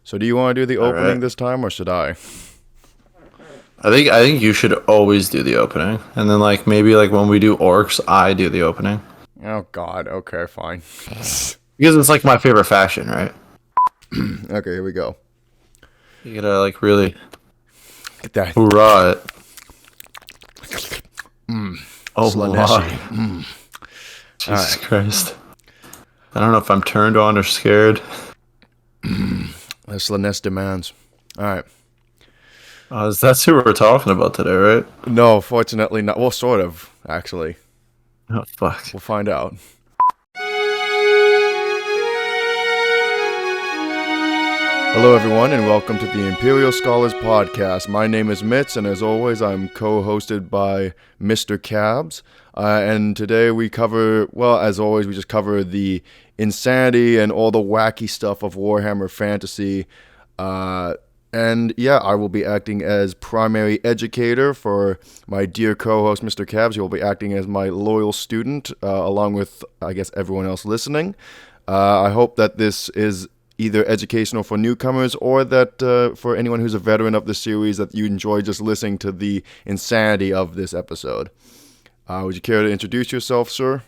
So do you want to do the All opening right. this time, or should I? I think you should always do the opening, and then maybe when we do orcs, I do the opening Oh God. Okay, fine. because it's my favorite faction, right? Okay, here we go. You gotta really Get that hoorah it. Oh Slaneshi. my, All Jesus right. Christ! I don't know if I'm turned on or scared. The Slanesh demands. All right. That's who we're talking about today, right? No, fortunately not. Well, sort of, actually. Oh fuck. We'll find out. Hello, everyone, and welcome to the Imperial Scholars Podcast. My name is Mitch, and as always, I'm co-hosted by Mr. Cabs. And today we cover, well, as always, we just cover the insanity and all the wacky stuff of Warhammer Fantasy. And yeah, I will be acting as primary educator for my dear co-host, Mr. Cabs. He will be acting as my loyal student, along with, I guess, everyone else listening. I hope that this is either educational for newcomers or that for anyone who's a veteran of the series, that you enjoy just listening to the insanity of this episode. Would you care to introduce yourself, sir?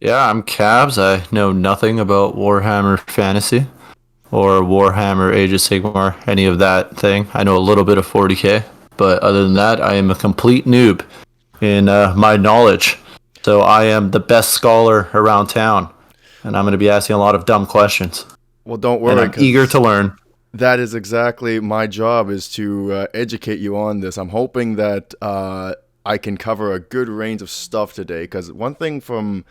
Yeah, I'm Cabs. I know nothing about Warhammer Fantasy or Warhammer Age of Sigmar, any of that thing. I know a little bit of 40k, but other than that, I am a complete noob in my knowledge. So I am the best scholar around town, and I'm going to be asking a lot of dumb questions. Well, don't And worry, I'm eager to learn. that is exactly my job, is to educate you on this. I'm hoping that I can cover a good range of stuff today, because one thing from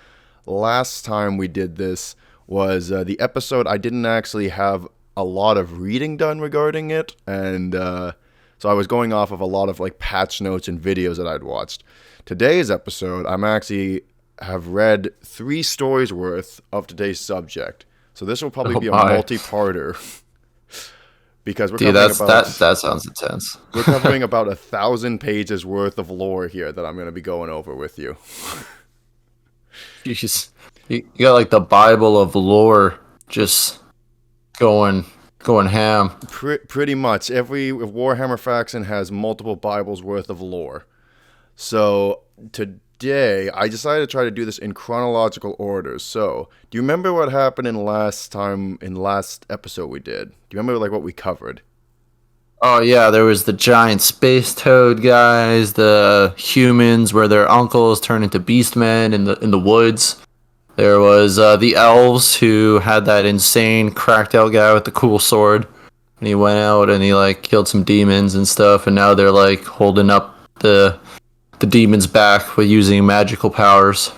last time we did this was the episode, I didn't actually have a lot of reading done regarding it, and so I was going off of a lot of patch notes and videos that I'd watched. Today's episode, I'm actually have read 3 stories worth of today's subject, so this will probably Oh be a my. multi-parter because we're Dude, covering that sounds intense. we're covering about 1,000 pages worth of lore here that I'm going to be going over with you. Jeez. You got the Bible of lore just going ham. Pretty much every Warhammer faction has multiple Bibles worth of lore. So today I decided to try to do this in chronological order. So do you remember what happened in last episode we did? Do you remember what we covered? Oh yeah, there was the giant space toad guys, the humans where their uncles turned into beastmen in the woods. There was the elves who had that insane cracked out guy with the cool sword, and he went out and he killed some demons and stuff, and now they're holding up the demons back with using magical powers.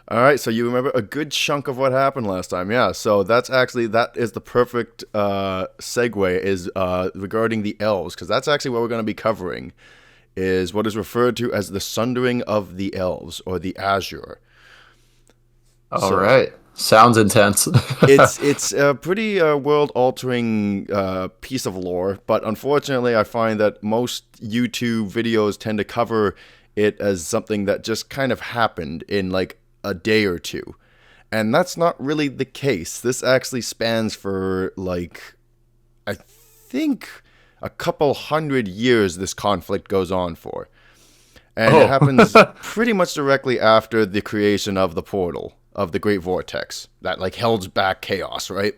All right, so you remember a good chunk of what happened last time. Yeah, so that is the perfect segue is regarding the elves, because that's actually what we're going to be covering, is what is referred to as the Sundering of the Elves, or the Asur. All right, sounds intense. It's a pretty world-altering piece of lore, but unfortunately I find that most YouTube videos tend to cover it as something that just kind of happened in a day or two. And that's not really the case. This actually spans for I think a couple hundred years this conflict goes on for. And it happens pretty much directly after the creation of the portal, of the Great Vortex, that held back chaos, right?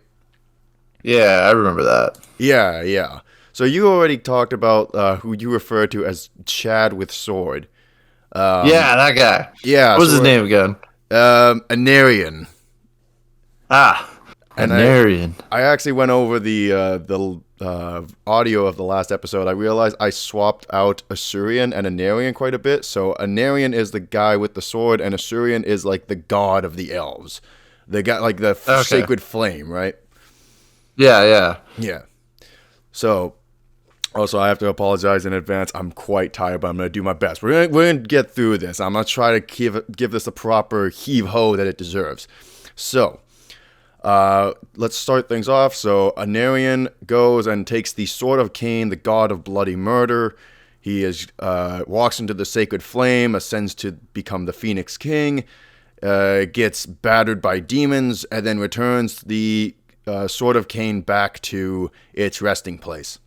Yeah, I remember that. Yeah. So you already talked about who you refer to as Chad with Sword. Yeah, that guy. Yeah. What was his name again? Anarion. And Anarion. I actually went over the audio of the last episode. I realized I swapped out Asurian and Anarion quite a bit. So Anarion is the guy with the sword, and Asurian is the god of the elves. They got the sacred flame, right? Yeah. Yeah. So also, I have to apologize in advance. I'm quite tired, but I'm going to do my best. We're gonna get through this. I'm going to try to give this the proper heave-ho that it deserves. So let's start things off. So Anarion goes and takes the Sword of Cain, the god of bloody murder. He walks into the sacred flame, ascends to become the Phoenix King, gets battered by demons, and then returns the Sword of Cain back to its resting place.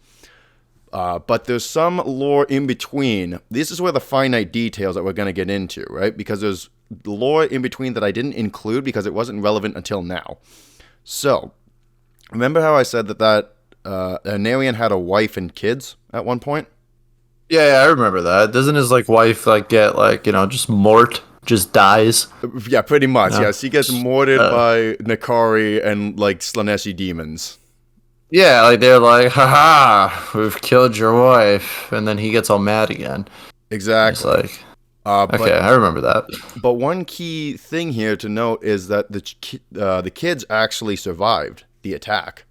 But there's some lore in between. This is where the finite details that we're going to get into, right? Because there's lore in between that I didn't include because it wasn't relevant until now. So, remember how I said that Anarion had a wife and kids at one point? Yeah, I remember that. Doesn't his wife get just just dies? Yeah, pretty much. Yeah, she gets mortared by Nakari and Slaneshi demons. Yeah, they're like, haha, we've killed your wife, and then he gets all mad again. Exactly. It's okay, I remember that. But one key thing here to note is that the kids actually survived the attack.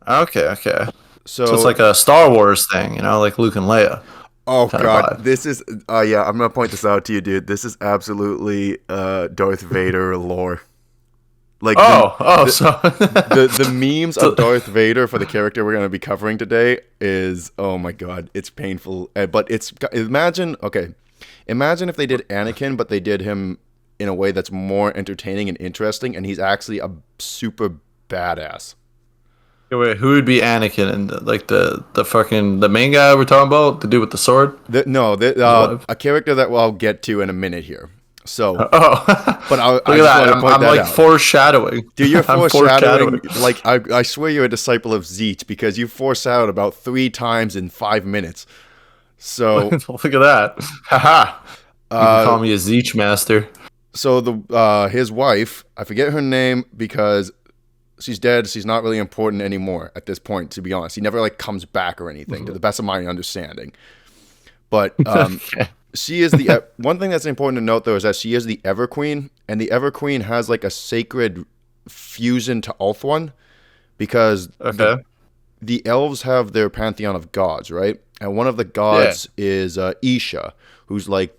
Okay. So it's like a Star Wars thing, like Luke and Leia. Oh god, this is yeah, I'm gonna point this out to you, dude. This is absolutely Darth Vader lore. So the memes of Darth Vader for the character we're going to be covering today is, oh my god, it's painful. But imagine if they did Anakin, but they did him in a way that's more entertaining and interesting, and he's actually a super badass. Wait, who would be Anakin and the main guy we're talking about, the dude with the sword? A character that I'll get to in a minute here. So, but I look at that. I'm foreshadowing. Dude, you're foreshadowing. I swear you're a disciple of Zeech because you foreshadowed about 3 times in 5 minutes. So look at that. Haha. You can call me a Zeech master. So his wife, I forget her name because she's dead. She's not really important anymore at this point, to be honest. He never comes back or anything, to the best of my understanding. But Okay. She is the one thing that's important to note though is that she is the Ever Queen, and the Ever Queen has a sacred fusion to Ulthuan because the elves have their pantheon of gods, right? And one of the gods is Isha, who's I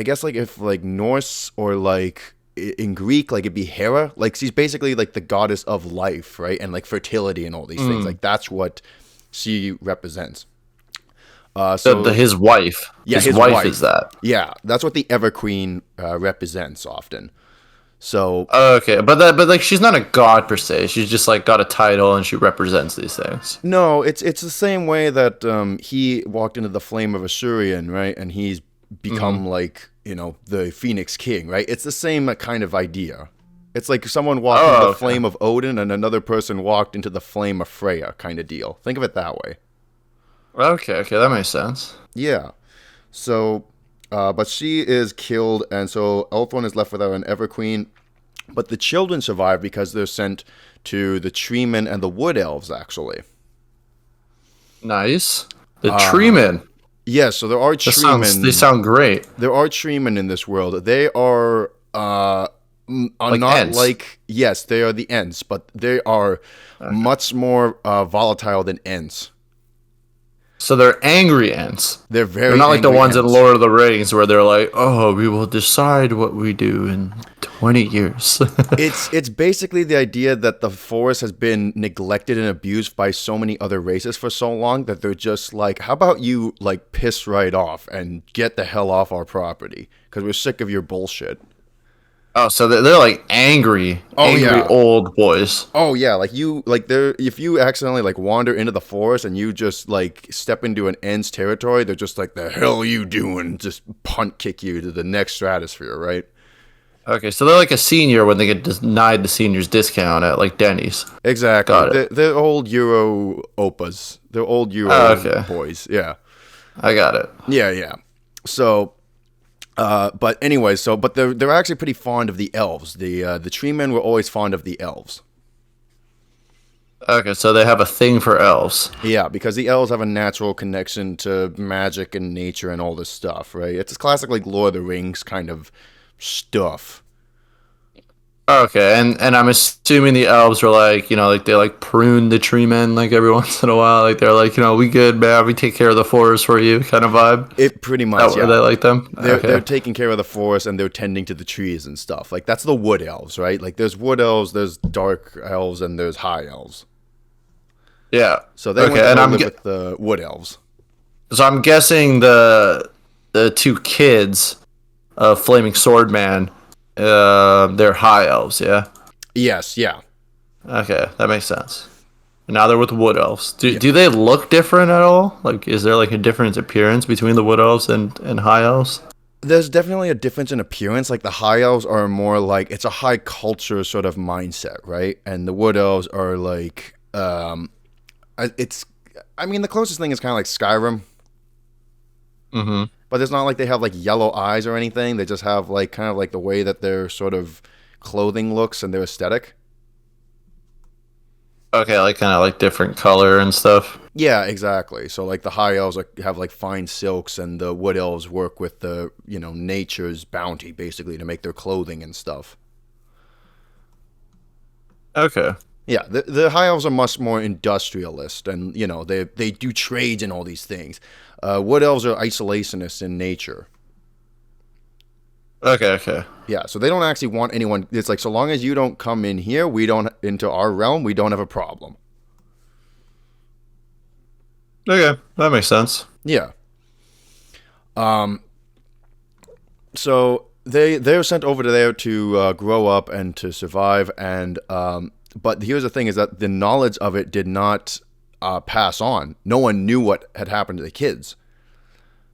guess if Norse or in Greek it'd be Hera, she's basically the goddess of life, right? And fertility and all these things. That's what she represents. His wife. Yeah, his wife is that. Yeah, that's what the Ever Queen represents often. So okay, but she's not a god per se. She's just got a title and she represents these things. No, it's the same way that he walked into the flame of Asurian, right? And he's become the Phoenix King, right? It's the same kind of idea. It's like someone walked into the flame of Odin and another person walked into the flame of Freya, kind of deal. Think of it that way. Okay, that makes sense. Yeah. So, but she is killed, and so Ulthuan is left without an Ever Queen. But the children survive because they're sent to the Treemen and the Wood Elves, actually. Nice. The Treemen. Yes, so there are Treemen. They sound great. There are Treemen in this world. They are not Ents. Yes, they are the Ents, but they are much more volatile than Ents. So they're angry Ents. They're They're not like the ones in Lord of the Rings where they're like, oh, we will decide what we do in 20 years. It's basically the idea that the forest has been neglected and abused by so many other races for so long that they're just how about you piss right off and get the hell off our property because we're sick of your bullshit. Oh, so they're angry old boys. Oh yeah, they're if you accidentally wander into the forest and you just step into an Ents territory, they're just the hell are you doing? Just punt kick you to the next stratosphere, right? Okay, so they're a senior when they get denied the senior's discount at Denny's. Exactly. Got it. They're old Euro opas. They're old Euro boys. Yeah. I got it. Yeah. So. But anyway, but they're actually pretty fond of the elves. The Treemen were always fond of the elves. Okay, so they have a thing for elves. Yeah, because the elves have a natural connection to magic and nature and all this stuff, right? It's classic Lord of the Rings kind of stuff. Okay, and I'm assuming the elves were they prune the tree men every once in a while. They're we good, man. We take care of the forest for you, kind of vibe. It pretty much. Yeah. They like them. They're taking care of the forest and they're tending to the trees and stuff. That's the wood elves, right? There's wood elves, there's dark elves, and there's high elves. Yeah. So they went to live with the wood elves. So I'm guessing the 2 kids of Flaming Sword Man. They're high elves, yeah. Yes, yeah. Okay, that makes sense. Now they're with wood elves. Do Yeah. do they look different at all? Like, is there like a different appearance between the wood elves and high elves? There's definitely a difference in appearance. Like the high elves are more like it's a high culture sort of mindset, right? And the wood elves are like it's I mean the closest thing is kind of like Skyrim, Mm-hmm. but it's not like they have like yellow eyes or anything. They just have like kind of like the way that their sort of clothing looks and their aesthetic. Okay, like kind of like different color and stuff. Yeah, exactly. So like the high elves have like fine silks, and the wood elves work with the nature's bounty basically to make their clothing and stuff. Okay. Yeah, the high elves are much more industrialist, and they do trades and all these things. Wood elves are isolationists in nature. Okay. Okay. Yeah, so they don't actually want anyone. It's like so long as you don't come in here, we don't into our realm, we don't have a problem. Okay, that makes sense. Yeah. So they're sent over to there to grow up and to survive, and but here's the thing: is that the knowledge of it did not pass on. No one knew what had happened to the kids.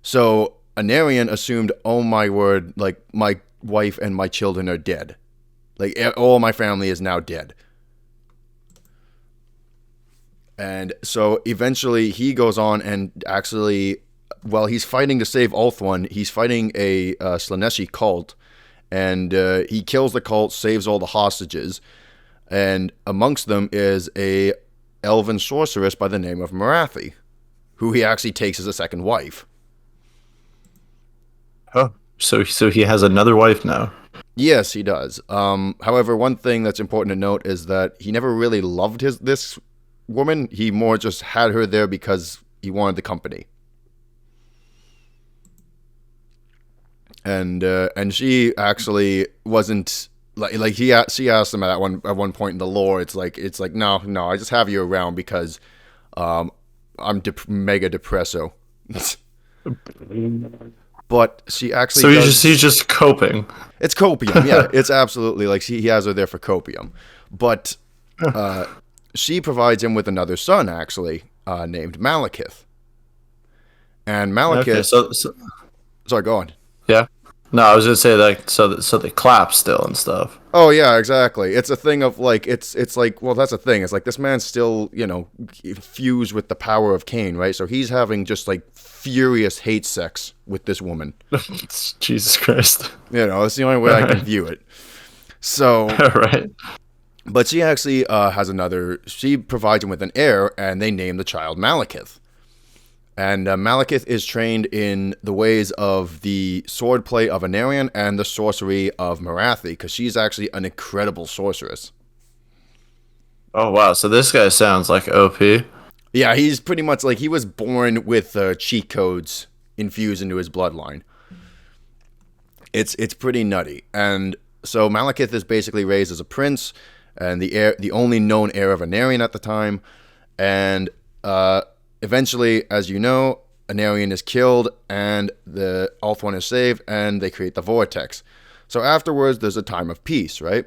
So Anarion assumed, oh my word, like my wife and my children are dead. Like all my family is now dead. And so eventually he goes on and actually, while he's fighting to save Ulthuan, he's fighting a Slaaneshi cult. And he kills the cult, saves all the hostages. And amongst them is a elven sorceress by the name of Marathi, who he actually takes as a second wife. Oh, so he has another wife now. Yes, he does. However, one thing that's important to note is that he never really loved this woman. He more just had her there because he wanted the company. And she actually wasn't like she asked him at one point in the lore. It's like no, I just have you around because I'm mega depresso. But she actually So he's just coping. It's copium, yeah. It's absolutely like he has her there for copium. But she provides him with another son, actually, named Malekith. And Malekith... Okay, so Sorry, go on. yeah. No, I was gonna say like so they clap still and stuff. Oh, yeah, exactly. It's a thing of, like, it's like, well, that's a thing. It's like this man's still, fused with the power of Cain, right? So he's having just, like, furious hate sex with this woman. Jesus Christ. It's the only way I can view it. So... Right. But she actually she provides him with an heir, and they name the child Malekith. And Malekith is trained in the ways of the swordplay of Anarion and the sorcery of Marathi, because she's actually an incredible sorceress. Oh wow, so this guy sounds like OP. Yeah, he's pretty much like he was born with cheat codes infused into his bloodline. It's pretty nutty. And so Malekith is basically raised as a prince, and the only known heir of Anarion at the time. And eventually, as you know, Anarion is killed, and the Ulthuan is saved, and they create the vortex. So afterwards, there's a time of peace, right?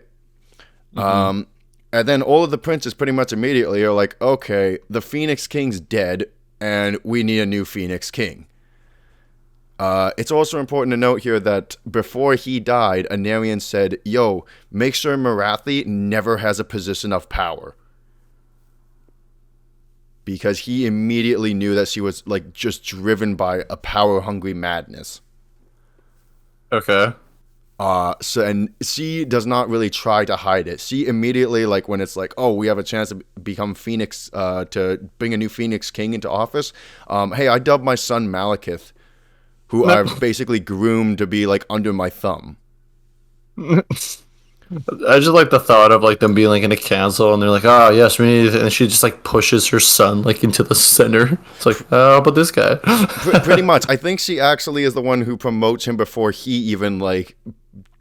Mm-hmm. And then all of the princes pretty much immediately are like, okay, the Phoenix King's dead, and we need a new Phoenix King. It's also important to note here that before he died, Anarion said, yo, make sure Marathi never has a position of power. Because he immediately knew that she was like just driven by a power-hungry madness. Okay. And she does not really try to hide it. She immediately, like when it's like, oh, we have a chance to become Phoenix, to bring a new Phoenix King into office. Hey, I dubbed my son Malekith, who I've basically groomed to be like under my thumb. I just like the thought of like them being like in a council and they're like, oh yes, we need, and she just like pushes her son like into the center. It's like, oh, but this guy. Pretty much. I think she actually is the one who promotes him before he even like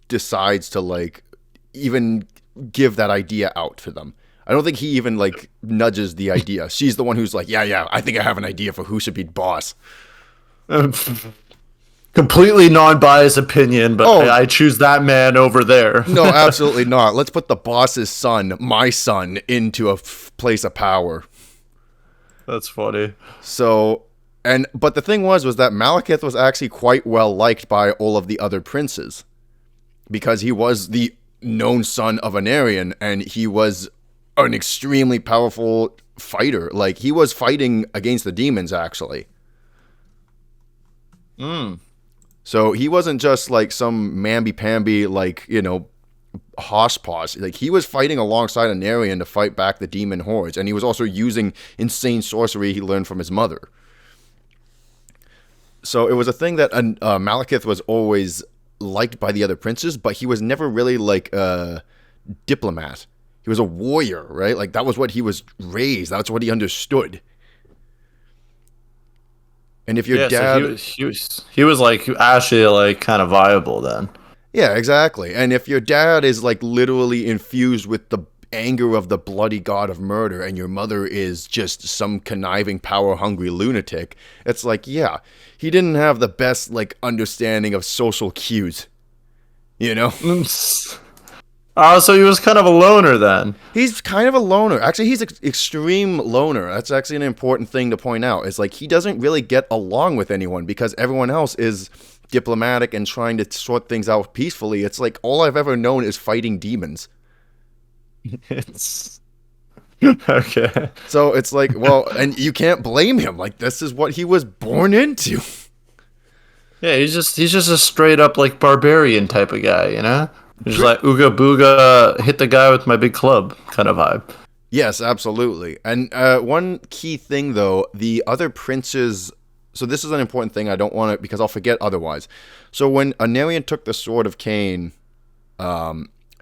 decides to like even give that idea out to them. I don't think he even like nudges the idea. She's the one who's like, yeah, I think I have an idea for who should be boss. completely non-biased opinion, but Oh. I choose that man over there. No, absolutely not. Let's put the boss's son, my son, into a place of power. That's funny. So, but the thing was that Malekith was actually quite well liked by all of the other princes, because he was the known son of Anarion, and he was an extremely powerful fighter. Like, he was fighting against the demons, actually. So he wasn't just like some mamby-pamby, like, hosspaws. Like, he was fighting alongside Anarion to fight back the demon hordes, and he was also using insane sorcery he learned from his mother. So it was a thing that Malekith was always liked by the other princes, but he was never really like a diplomat. He was a warrior, right? Like, that was what he was raised. That's what he understood. And if your dad... So he was like actually like kind of viable then. Yeah, exactly. And if your dad is like literally infused with the anger of the bloody god of murder, and your mother is just some conniving, power-hungry lunatic, it's like, yeah, he didn't have the best like understanding of social cues, So he was kind of a loner then. He's kind of a loner. Actually, he's an extreme loner. That's actually an important thing to point out. It's like he doesn't really get along with anyone because everyone else is diplomatic and trying to sort things out peacefully. It's like all I've ever known is fighting demons. It's okay. So it's like, well, and you can't blame him. Like, this is what he was born into. Yeah, he's just a straight up like barbarian type of guy, Just like ooga booga, hit the guy with my big club kind of vibe. Yes, absolutely. And one key thing, though, the other princes... So this is an important thing. I don't want to... Because I'll forget otherwise. So when Anarion took the Sword of Cain,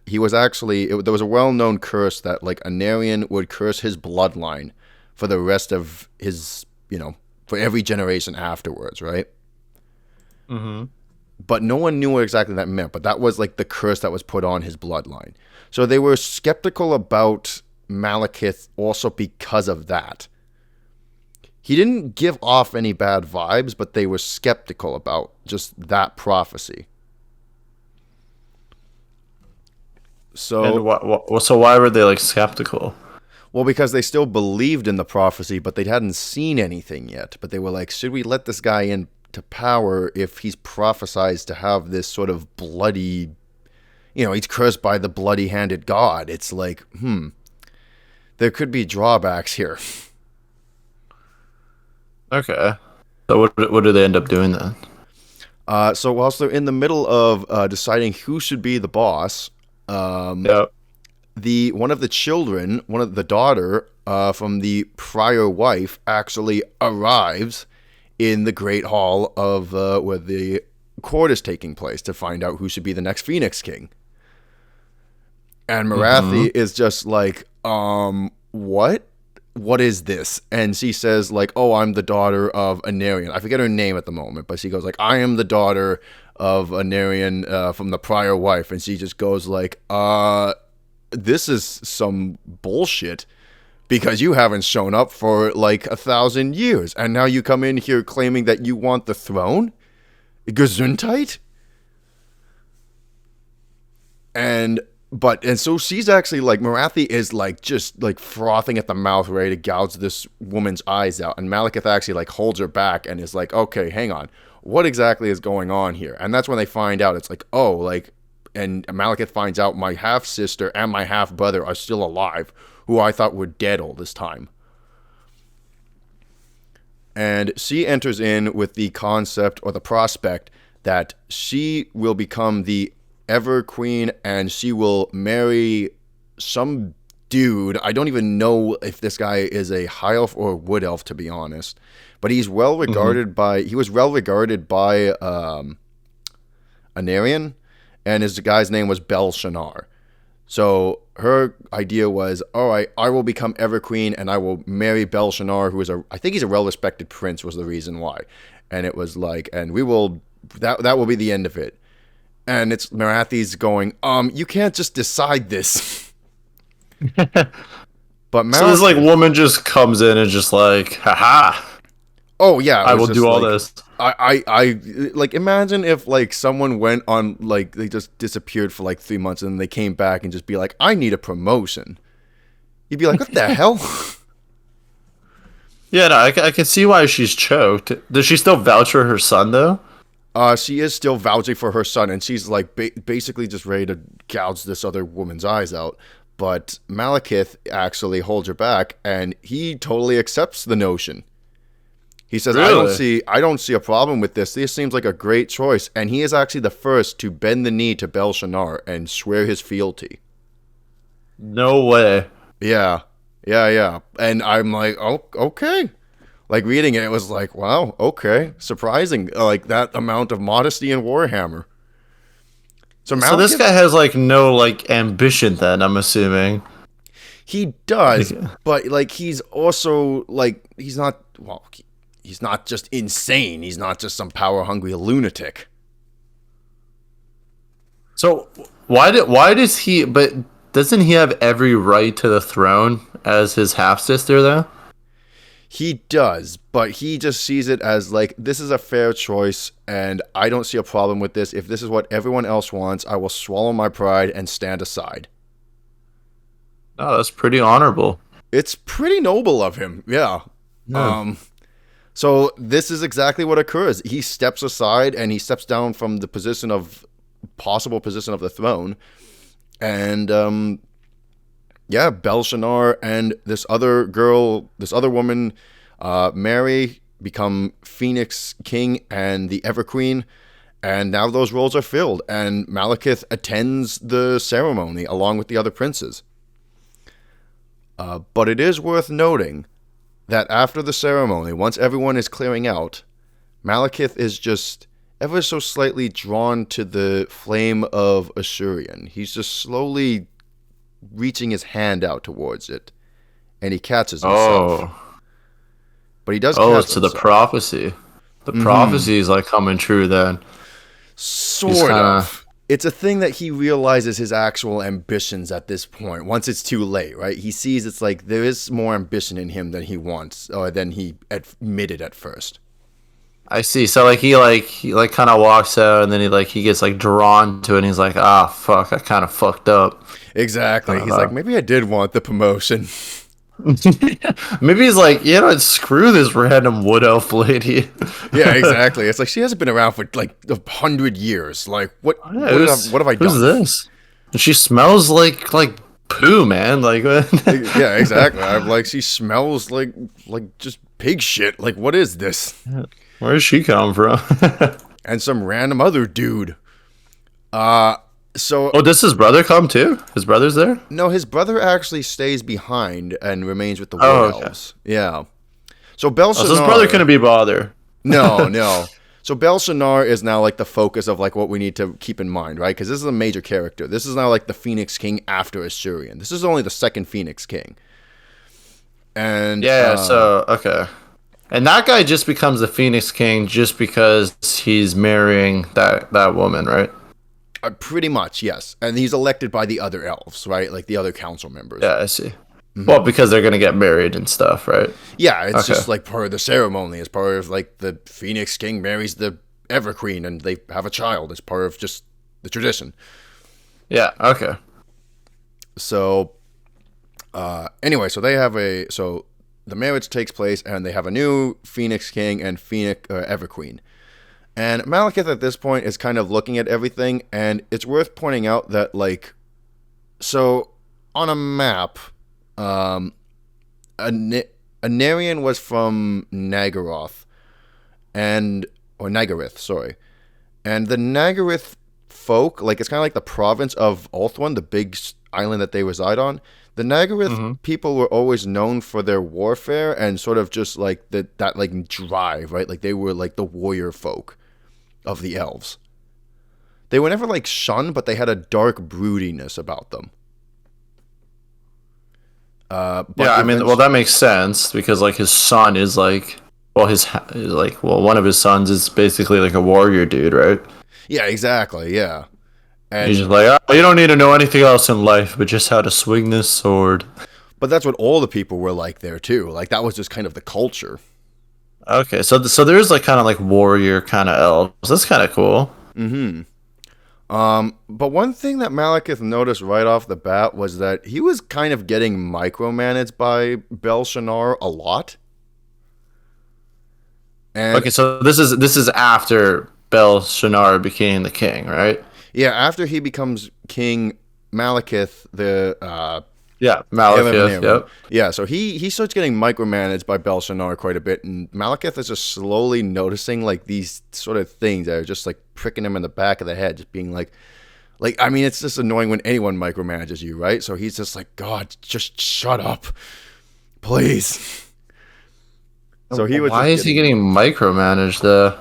he was actually... there was a well-known curse that, like, Anarion would curse his bloodline for the rest of his... for every generation afterwards, right? Mm-hmm. But no one knew what exactly that meant. But that was like the curse that was put on his bloodline. So they were skeptical about Malekith also because of that. He didn't give off any bad vibes, but they were skeptical about just that prophecy. So, so why were they like skeptical? Well, because they still believed in the prophecy, but they hadn't seen anything yet. But they were like, should we let this guy in to power if he's prophesized to have this sort of bloody, he's cursed by the bloody-handed god? It's like, there could be drawbacks here. Okay. So what do they end up doing then? So whilst they're in the middle of deciding who should be the boss, one of the daughter from the prior wife actually arrives in the Great Hall of where the court is taking place to find out who should be the next Phoenix King. And Morathi is just like, what? What is this? And she says like, oh, I'm the daughter of Anarion. I forget her name at the moment, but she goes like, I am the daughter of Anarion from the prior wife. And she just goes like, this is some bullshit. Because you haven't shown up for like 1,000 years. And now you come in here claiming that you want the throne? Gesundheit? And so she's actually like, Morathi is like just like frothing at the mouth, ready to gouge this woman's eyes out. And Malekith actually like holds her back and is like, okay, hang on. What exactly is going on here? And that's when they find out. It's like, oh, like, and Malekith finds out my half-sister and my half-brother are still alive, who I thought were dead all this time. And she enters in with the concept or the prospect that she will become the Ever Queen and she will marry some dude. I don't even know if this guy is a high elf or a wood elf, to be honest. But he's well regarded he was well regarded by Anarion, and his guy's name was Belshazzar. So her idea was, all right, I will become Ever Queen and I will marry Belshazzar, who is I think he's a well-respected prince, was the reason why. And it was like, and we will, that will be the end of it. And it's Morathi's going, you can't just decide this. But so this like woman just comes in and just like, haha. Oh yeah, I will do all this. I like imagine if like someone went on like they just disappeared for like 3 months and then they came back and just be like, I need a promotion. You'd be like, what the hell? Yeah, no, I can see why she's choked. Does she still vouch for her son though? She is still vouching for her son, and she's like basically just ready to gouge this other woman's eyes out. But Malekith actually holds her back, and he totally accepts the notion. He says, Really? I don't see a problem with this. This seems like a great choice. And he is actually the first to bend the knee to Belshazzar and swear his fealty. No way. Yeah. And I'm like, oh, okay. Like reading it, it was like, wow, okay. Surprising. Like that amount of modesty in Warhammer. So This Malekith, guy has like no like ambition then, I'm assuming. he does, but like he's also like, he's not, well, he's not just insane. He's not just some power hungry lunatic. So why does he but doesn't he have every right to the throne as his half sister though? He does, but he just sees it as like, this is a fair choice, and I don't see a problem with this. If this is what everyone else wants, I will swallow my pride and stand aside. Oh, that's pretty honorable. It's pretty noble of him, yeah. Yeah. So this is exactly what occurs. He steps aside and he steps down from the possible position of the throne, and Belshazzar and this other woman, Mary, become Phoenix King and the Ever Queen, and now those roles are filled, and Malekith attends the ceremony along with the other princes. But it is worth noting that after the ceremony, once everyone is clearing out, Malekith is just ever so slightly drawn to the flame of Asurion. He's just slowly reaching his hand out towards it, and he catches himself. But he does catch So the himself. prophecy. The prophecy is like coming true then. Sort of. It's a thing that he realizes his actual ambitions at this point, once it's too late, right? He sees it's like there is more ambition in him than he wants, or than he admitted at first. I see. So like he kind of walks out and then he gets like drawn to it and he's like, ah, fuck, I kind of fucked up. Exactly. He's like, maybe I did want the promotion. Maybe he's like, screw this random wood elf lady. Yeah, exactly. It's like she hasn't been around for like 100 years. Like, what have I done? Who's this? She smells like poo, man. Like, yeah, exactly. I'm like, she smells like just pig shit. Like, what is this? Where does she come from? And some random other dude. So does his brother come too? His brother's there? no, his brother actually stays behind and remains with the Wood Okay. Elves. Yeah. So Belshazzar. So his brother couldn't be bothered. No. So Belshazzar is now like the focus of like what we need to keep in mind, right? Because this is a major character. This is now like the Phoenix King after Asurion. This is only the second Phoenix King. And okay. And that guy just becomes the Phoenix King just because he's marrying that woman, right? Pretty much, yes. And he's elected by the other elves, right? Like the other council members. Yeah, I see. Mm-hmm. Well, because they're gonna get married and stuff, right? Yeah, it's just like part of the ceremony. It's part of like the Phoenix King marries the Ever Queen and they have a child. It's part of just the tradition. Yeah, okay. So, anyway, so the marriage takes place and they have a new Phoenix King and Ever Queen. And Malekith at this point is kind of looking at everything, and it's worth pointing out that, like, so on a map, Anarion was from Nagaroth, or Nagarith, sorry. And the Nagarith folk, like, it's kind of like the province of Ulthuan, the big island that they reside on. The Nagarith people were always known for their warfare and sort of just, like, that like, drive, right? Like, they were, like, the warrior folk of the elves. They were never like shunned, but they had a dark broodiness about them. That makes sense because like his son is like, one of his sons is basically like a warrior dude, right? Yeah, exactly. Yeah, and he's just like, oh, you don't need to know anything else in life, but just how to swing this sword. But that's what all the people were like there too. Like that was just kind of the culture. Okay, so there's like kind of like warrior kind of elves. That's kind of cool. Mm-hmm. But one thing that Malekith noticed right off the bat was that he was kind of getting micromanaged by Belshazzar a lot. And Okay, so this is after Belshazzar became the king, right? yeah, after he becomes king, Malekith, the Yeah, Heir of Malekith. Anarion, Yep. yeah, so he starts getting micromanaged by Belshazzar quite a bit, and Malekith is just slowly noticing like these sort of things that are just like pricking him in the back of the head, just being like I mean, it's just annoying when anyone micromanages you, right? So he's just like, God, just shut up, please. So he was Why just is he getting. getting micromanaged though?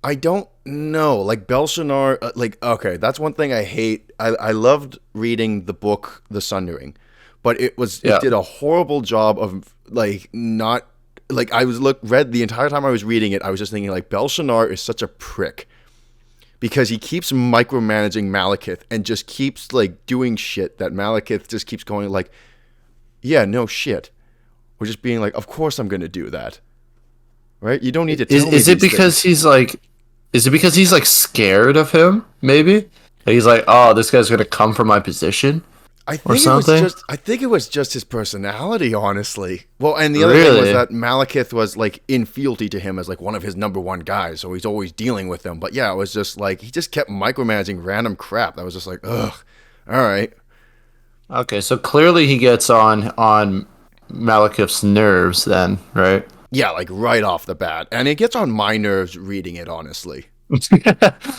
I don't know. Like Belshazzar, like okay, that's one thing I hate. I loved reading the book The Sundering, but it Yeah. did a horrible job of like not like I was read the entire time I was reading it. I was just thinking like Belshazzar is such a prick because he keeps micromanaging Malekith and just keeps like doing shit that Malekith just keeps going like, yeah, no shit, or just being like, of course I'm gonna do that, right? You don't need to Is tell me is it these because things. he's like is it because he's like scared of him? Maybe like, he's like, oh, this guy's gonna come for my position or something. I think it was just his personality, honestly. Well, and the other thing was Really? that Malekith was like in fealty to him as like one of his number one guys, so he's always dealing with them. But yeah, it was just like he just kept micromanaging random crap. That was just like, ugh. All right. Okay, so clearly he gets on Malekith's nerves then, right? Yeah, like right off the bat. And it gets on my nerves reading it, honestly.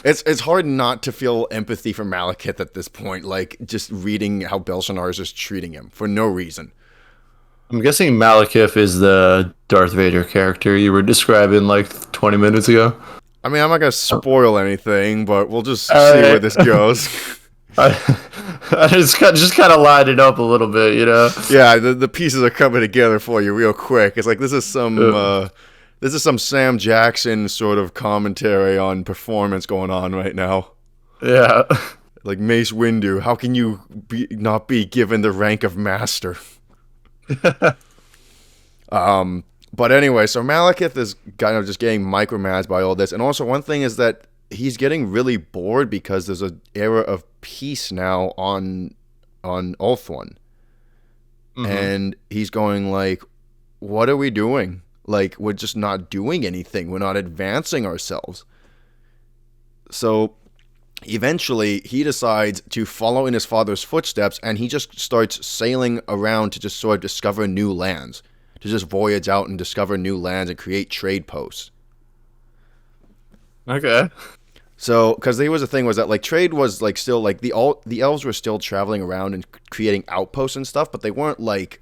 It's hard not to feel empathy for Malekith at this point, like just reading how Belshazzar is just treating him for no reason. I'm guessing Malekith is the Darth Vader character you were describing like 20 minutes ago. I mean, I'm not gonna spoil anything, but we'll just see where Alright. this goes. I, I just kind of lined it up a little bit, you know. Yeah, the pieces are coming together for you real quick. It's like Uh, this is some Sam Jackson sort of commentary on performance going on right now. yeah. Like Mace Windu, how can you not be given the rank of master? But anyway, so Malekith is kind of just getting micromanaged by all this, and also one thing is that he's getting really bored because there's an era of peace now on Ulthuan, hmm and he's going like, "What are we doing? Like, we're just not doing anything. We're not advancing ourselves." So eventually, he decides to follow in his father's footsteps, and he just starts sailing around to just sort of discover new lands, to just voyage out and discover new lands and create trade posts. Okay. So, because there was a thing was that like trade was like still like the elves were still traveling around and creating outposts and stuff, but they weren't like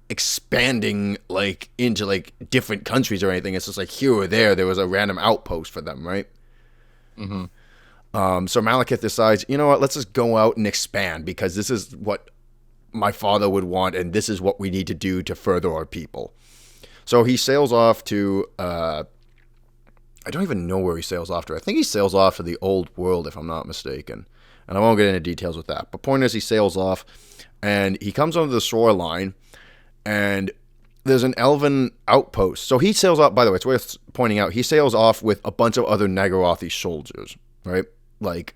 expanding like into like different countries or anything. It's just like here or there was a random outpost for them, right? hmm So Malekith decides, you know what, let's just go out and expand because this is what my father would want, and this is what we need to do to further our people. So he sails off to I don't even know where he sails off to. I think he sails off to the old world, if I'm not mistaken. And I won't get into details with that. But point is, he sails off, and he comes onto the shoreline, and there's an elven outpost. So he sails off, by the way, it's worth pointing out, he sails off with a bunch of other Nagarothi soldiers, right? Like,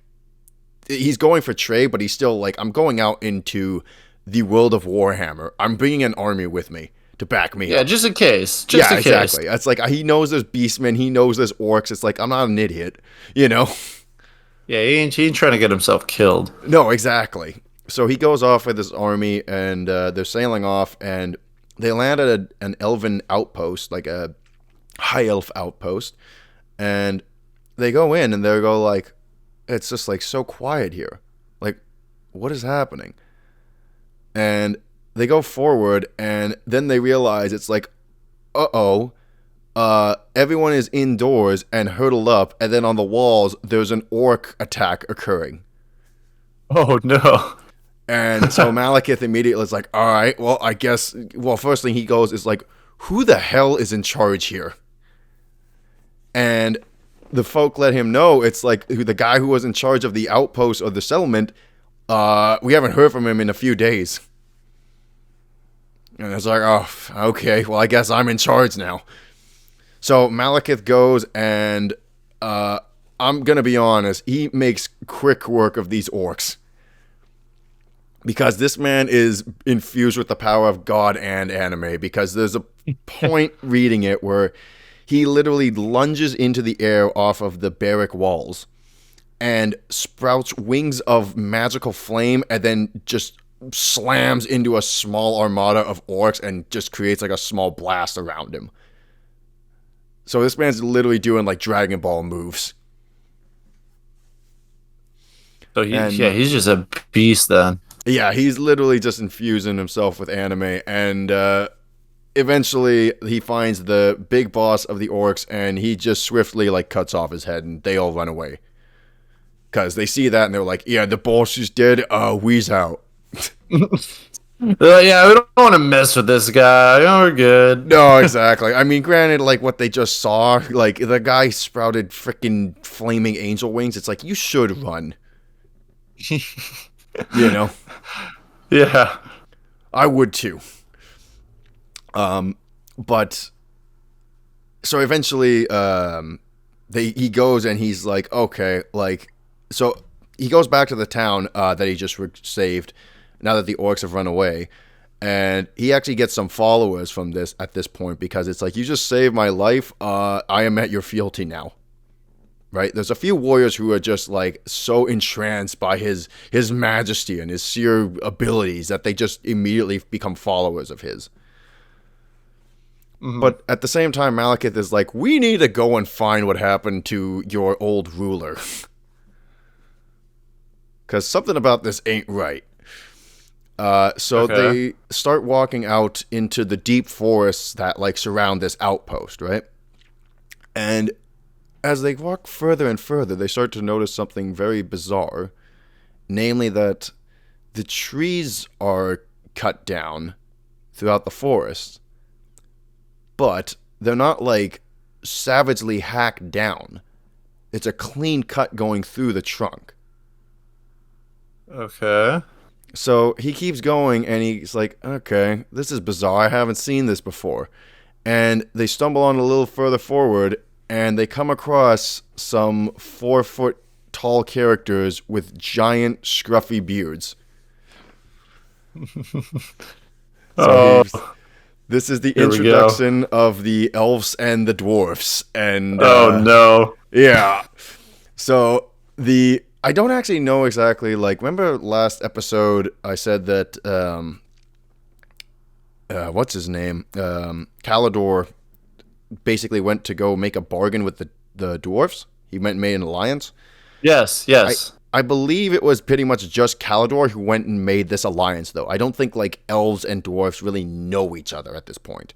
he's going for trade, but he's still like, I'm going out into the world of Warhammer. I'm bringing an army with me to back me Yeah, up. just in case. Just Yeah, in case. exactly. It's like he knows there's beastmen, he knows there's orcs. It's like I'm not an idiot, you know? Yeah, he ain't trying to get himself killed. No, exactly. So he goes off with his army, and they're sailing off, and they land at an elven outpost, like a high elf outpost, and they go in, and they go like, it's just like so quiet here. Like, what is happening? And they go forward, and then they realize it's like, uh-oh, everyone is indoors and huddled up, and then on the walls there's an orc attack occurring. Oh no. And so Malekith immediately is like, all right, well, I guess, well, first thing he goes is like, who the hell is in charge here? And the folk let him know it's like the guy who was in charge of the outpost or the settlement, we haven't heard from him in a few days. And it's like, oh, okay, well, I guess I'm in charge now. So Malekith goes and I'm gonna be honest, he makes quick work of these orcs. Because this man is infused with the power of God and anime. Because there's a point reading it where he literally lunges into the air off of the barrack walls and sprouts wings of magical flame and then just slams into a small armada of orcs and just creates like a small blast around him. So this man's literally doing like Dragon Ball moves. So he's just a beast then. Yeah, he's literally just infusing himself with anime, and eventually he finds the big boss of the orcs, and he just swiftly like cuts off his head, and they all run away. Because they see that, and they're like, yeah, the boss is dead, we's out. Yeah, we don't want to mess with this guy. We're good. No, exactly. I mean, granted, like what they just saw, like the guy sprouted freaking flaming angel wings. It's like, you should run. You know? Yeah. I would too. But so eventually he goes and he's like, okay, like, so he goes back to the town that he just saved now that the orcs have run away, and he actually gets some followers from this at this point, because it's like, you just saved my life, I am at your fealty now. Right? There's a few warriors who are just like so entranced by his majesty and his sheer abilities that they just immediately become followers of his. Mm-hmm. But at the same time, Malekith is like, we need to go and find what happened to your old ruler. Because something about this ain't right. So they start walking out into the deep forests that like surround this outpost, right? And as they walk further and further, they start to notice something very bizarre. Namely that the trees are cut down throughout the forest, but they're not like savagely hacked down. It's a clean cut going through the trunk. Okay. So he keeps going and he's like, okay, this is bizarre. I haven't seen this before. And they stumble on a little further forward, and they come across some 4-foot tall characters with giant scruffy beards. This is the introduction of the elves and the dwarfs. And no. Yeah. So I don't actually know exactly, like, remember last episode I said that what's his name? Kalidor basically went to go make a bargain with the dwarfs. He went and made an alliance. Yes. I believe it was pretty much just Kalidor who went and made this alliance, though. I don't think like elves and dwarfs really know each other at this point.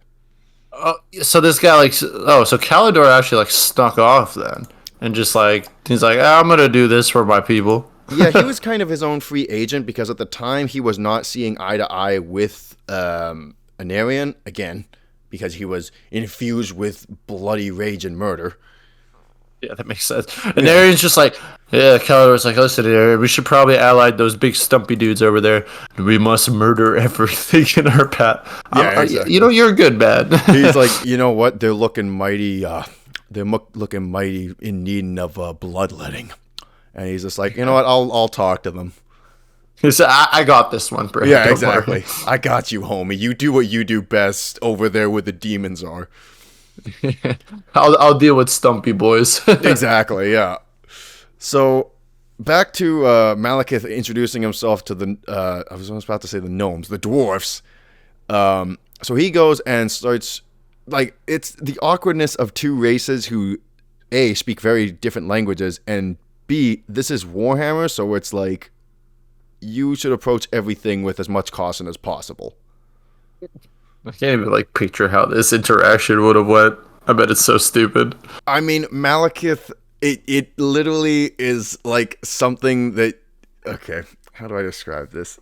So this guy so Kalidor actually like snuck off then, and just like he's like, I'm gonna do this for my people. Yeah, he was kind of his own free agent, because at the time he was not seeing eye to eye with Anarion again. Because he was infused with bloody rage and murder. Yeah, that makes sense. And Arion's just like, yeah, Kalidor's like, listen, Arion, we should probably ally those big stumpy dudes over there. We must murder everything in our path. Yeah, exactly. You're good, man. He's like, you know what? They're looking mighty. They're looking mighty in need of bloodletting. And he's just like, you know what? I'll talk to them. He said, I got this one, bro. Yeah, exactly. I got you, homie. You do what you do best over there where the demons are. I'll deal with stumpy boys. Exactly, yeah. So, back to Malekith introducing himself to I was almost about to say the gnomes, the dwarfs. So he goes and starts, like, it's the awkwardness of two races who, A, speak very different languages, and B, this is Warhammer, so it's like, you should approach everything with as much caution as possible. I can't even like picture how this interaction would have went. I bet it's so stupid. I mean, Malekith, it literally is like something that, okay, how do I describe this?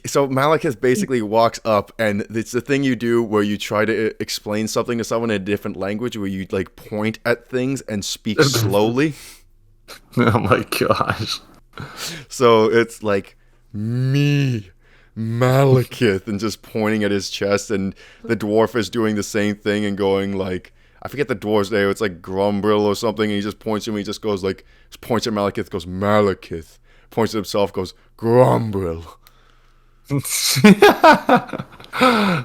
So Malekith basically walks up, and it's the thing you do where you try to explain something to someone in a different language, where you like point at things and speak slowly. Oh my gosh. So it's like, me, Malekith, and just pointing at his chest, and the dwarf is doing the same thing and going like, I forget the dwarf's name, it's like Grumbrill or something, and he just points at him, he just goes like, just points at Malekith, goes Malekith, points at himself, goes Grumbrill.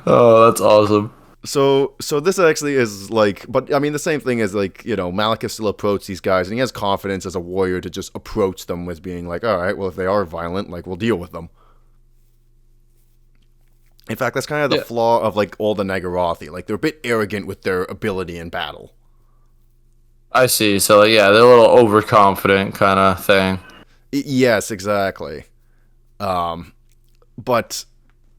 Oh, that's awesome. So this actually is like, but I mean, the same thing is like, Malekith still approached these guys, and he has confidence as a warrior to just approach them with being like, all right, well, if they are violent, like, we'll deal with them. In fact, that's kind of the flaw of like all the Nagarothi. Like, they're a bit arrogant with their ability in battle. I see. So like, yeah, they're a little overconfident kind of thing. Yes, exactly. But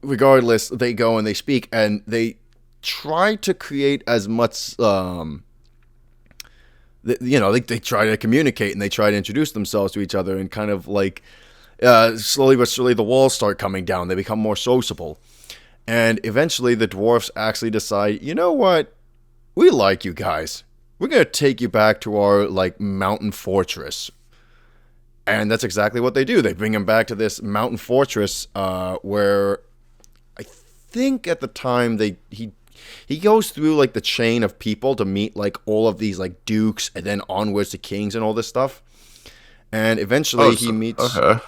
regardless, they go and they speak, and they try to create as much, they try to communicate, and they try to introduce themselves to each other, and kind of like, slowly but surely the walls start coming down. They become more sociable. And eventually the dwarfs actually decide, you know what? We like you guys. We're going to take you back to our, like, mountain fortress. And that's exactly what they do. They bring him back to this mountain fortress, where I think at the time he goes through like the chain of people to meet like all of these like dukes and then onwards to kings and all this stuff. And eventually he meets. Okay.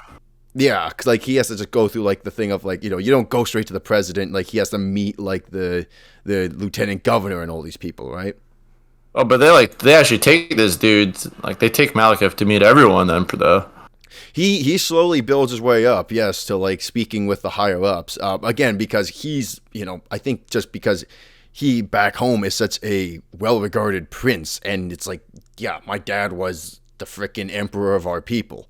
Yeah, cause like he has to just go through like the thing of like, you don't go straight to the president. Like he has to meet like the lieutenant governor and all these people, right? Oh, but they actually take this dude, like they take Malekith to meet everyone then for the. He slowly builds his way up, yes, to like speaking with the higher ups. Again, because he's, I think just because he back home is such a well-regarded prince, and it's like, yeah, my dad was the frickin' emperor of our people.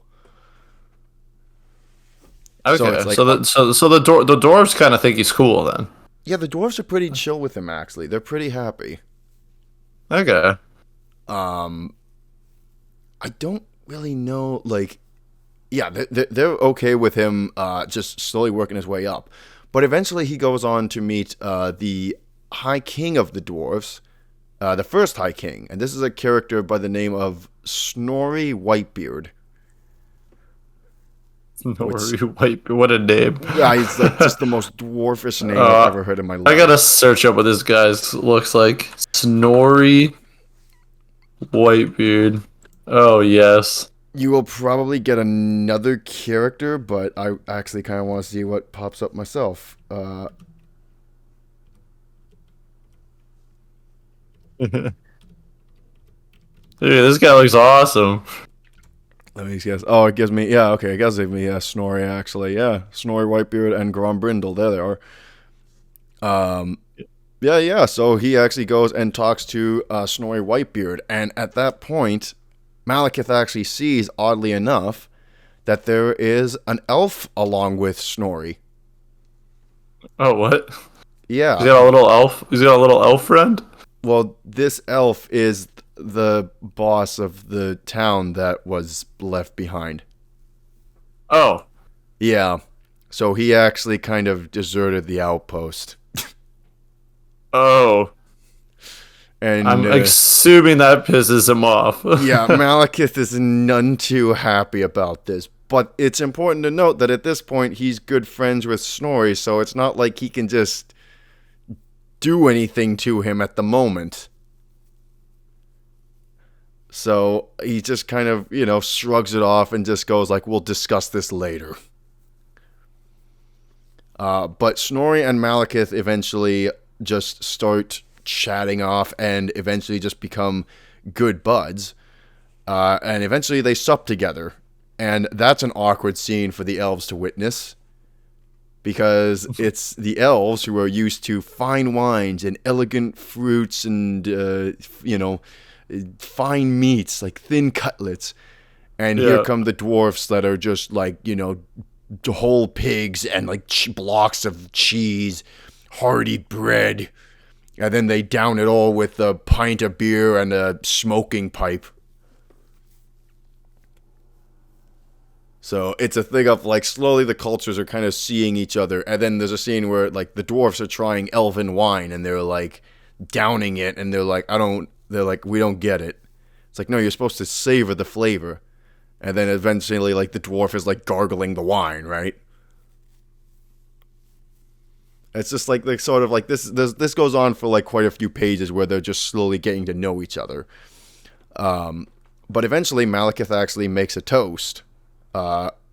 Okay, so the dwarves kind of think he's cool then. Yeah, the dwarves are pretty chill with him. Actually, they're pretty happy. Okay. I don't really know. Like, yeah, they're okay with him. Just slowly working his way up, but eventually he goes on to meet the High King of the dwarves, the first High King, and this is a character by the name of Snorri Whitebeard. What a name. Yeah, he's like just the most dwarfish name I've ever heard in my life. I gotta search up what this guy looks like. Snorri Whitebeard. Oh, yes. You will probably get another character, but I actually kind of want to see what pops up myself. Dude, this guy looks awesome. Let me guess. Oh, it gives me, yeah, okay, it gives me Snorri, actually. Yeah, Snorri Whitebeard and Grombrindle. There they are. Yeah, so he actually goes and talks to Snorri Whitebeard, and at that point, Malekith actually sees, oddly enough, that there is an elf along with Snorri. Oh, what? Yeah. He's got a little elf friend? Well, this elf is the boss of the town that was left behind. Oh. Yeah. So he actually kind of deserted the outpost. Oh. And I'm assuming that pisses him off. Yeah, Malekith is none too happy about this. But it's important to note that at this point, he's good friends with Snorri, so it's not like he can just do anything to him at the moment. So he just kind of, shrugs it off and just goes like, we'll discuss this later. But Snorri and Malekith eventually just start chatting off and eventually just become good buds. And eventually they sup together. And that's an awkward scene for the elves to witness. Because it's the elves who are used to fine wines and elegant fruits and, fine meats, like thin cutlets. And here come the dwarfs that are just like, whole pigs and like blocks of cheese, hearty bread. And then they down it all with a pint of beer and a smoking pipe. So it's a thing of like slowly the cultures are kind of seeing each other. And then there's a scene where like the dwarfs are trying elven wine and they're like downing it. And they're like, we don't get it. It's like, no, you're supposed to savor the flavor. And then eventually like the dwarf is like gargling the wine, right? It's just like sort of like this goes on for like quite a few pages where they're just slowly getting to know each other. But eventually Malekith actually makes a toast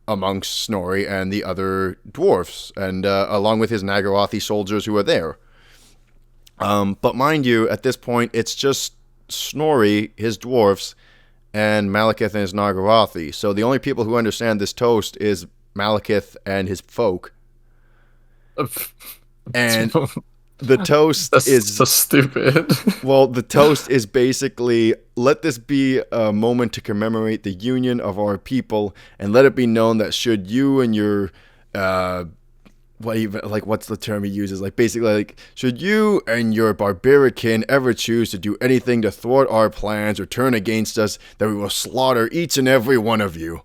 amongst Snorri and the other dwarfs, and along with his Nagarothi soldiers who are there. But mind you, at this point, it's just Snorri, his dwarfs, and Malekith and his Nagarothi. So the only people who understand this toast is Malekith and his folk. And the toast is so stupid. Well, the toast is basically, let this be a moment to commemorate the union of our people, and let it be known that should you and your what's the term he uses? Like, basically, like, should you and your barbaric kin ever choose to do anything to thwart our plans or turn against us, that we will slaughter each and every one of you.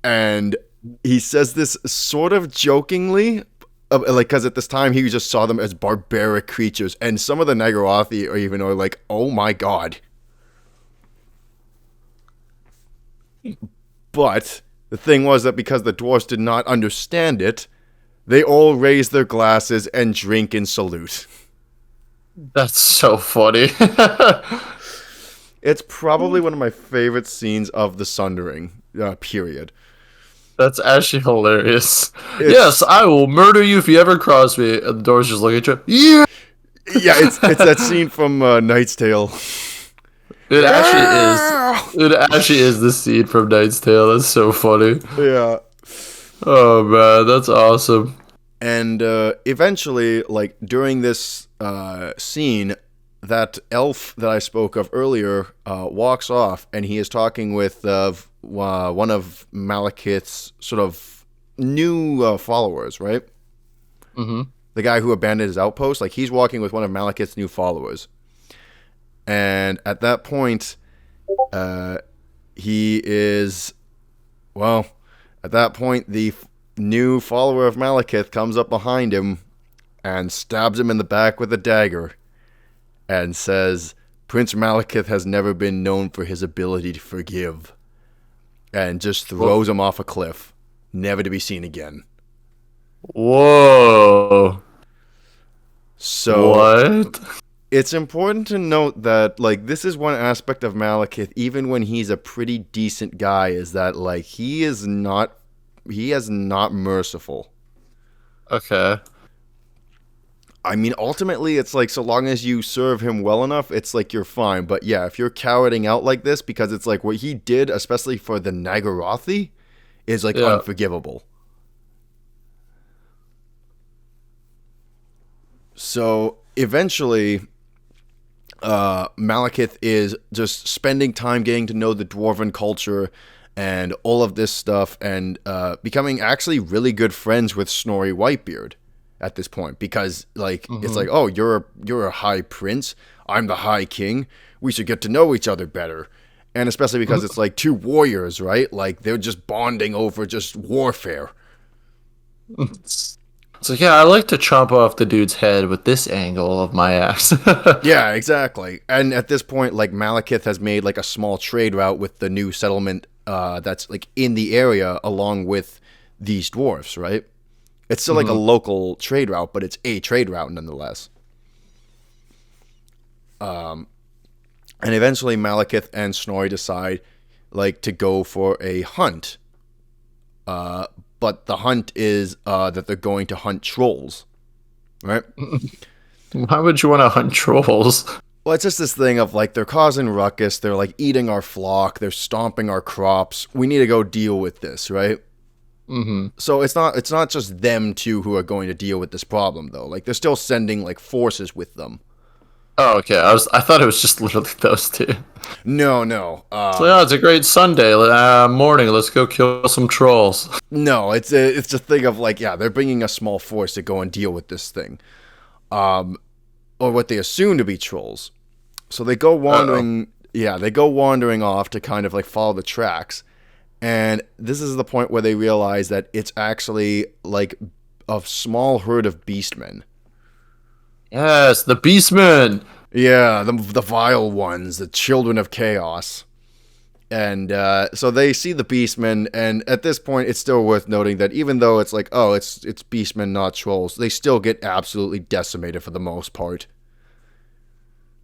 And he says this sort of jokingly, because at this time he just saw them as barbaric creatures, and some of the Nagarothi are like, oh my god. But the thing was that because the dwarves did not understand it, they all raise their glasses and drink in salute. That's so funny. It's probably one of my favorite scenes of the Sundering period. That's actually hilarious. Yes, I will murder you if you ever cross me. And the dwarves just look at you. Yeah. Yeah, it's that scene from Knight's Tale. It actually is. It actually is the scene from Knight's Tale. That's so funny. Yeah. Oh man, that's awesome. And eventually, like, during this scene, that elf that I spoke of earlier walks off, and he is talking with one of Malekith's sort of new followers, right? Mm-hmm. The guy who abandoned his outpost, like, he's walking with one of Malekith's new followers. And at that point, the new follower of Malekith comes up behind him and stabs him in the back with a dagger and says, Prince Malekith has never been known for his ability to forgive. And just throws him off a cliff, never to be seen again. Whoa. So, what? It's important to note that, like, this is one aspect of Malekith, even when he's a pretty decent guy, is that, like, he is not merciful. Okay. I mean, ultimately, it's like, so long as you serve him well enough, it's like you're fine. But yeah, if you're cowarding out like this, because it's like what he did, especially for the Nagarothi, is like unforgivable. So eventually, Malekith is just spending time getting to know the dwarven culture and all of this stuff, and becoming actually really good friends with Snorri Whitebeard at this point, because like it's like, oh, you're a high prince, I'm the high king, we should get to know each other better. And especially because it's like two warriors, right? Like, they're just bonding over just warfare. So yeah, I like to chop off the dude's head with this angle of my axe. Yeah, exactly. And at this point, like, Malekith has made like a small trade route with the new settlement that's like in the area along with these dwarfs, right? It's still like a local trade route, but it's a trade route nonetheless. And eventually Malekith and Snorri decide, like, to go for a hunt. But the hunt is that they're going to hunt trolls, right? Why would you want to hunt trolls? Well, it's just this thing of, like, they're causing ruckus, they're, like, eating our flock, they're stomping our crops, we need to go deal with this, right? Mm-hmm. So it's not just them two who are going to deal with this problem, though. Like, they're still sending, like, forces with them. Oh, okay. I thought it was just literally those two. No. It's a great Sunday morning. Let's go kill some trolls. No, it's a thing of, like, yeah, they're bringing a small force to go and deal with this thing, or what they assume to be trolls. So they go wandering. Yeah, they go wandering off to kind of like follow the tracks, and this is the point where they realize that it's actually like a small herd of beastmen. Yes, the beastmen. Yeah, the vile ones, the children of chaos. And so they see the beastmen, and at this point, it's still worth noting that even though it's like, oh, it's beastmen, not trolls, they still get absolutely decimated for the most part.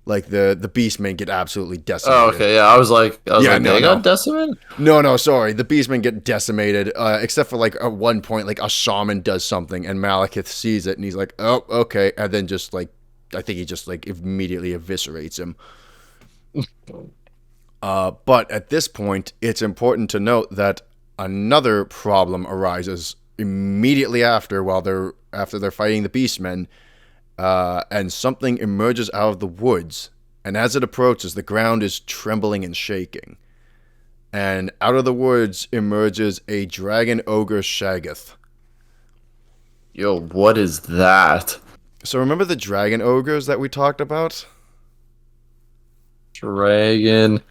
Like the beastmen get absolutely decimated. Oh, okay, yeah. I was like, they got decimated? No, sorry. The beastmen get decimated, except for like at one point, like a shaman does something, and Malekith sees it, and he's like, oh, okay, and then just like, I think he just like immediately eviscerates him. But at this point, it's important to note that another problem arises immediately after they're fighting the beastmen, and something emerges out of the woods. And as it approaches, the ground is trembling and shaking. And out of the woods emerges a dragon ogre Shaggoth. Yo, what is that? So remember the dragon ogres that we talked about? Dragon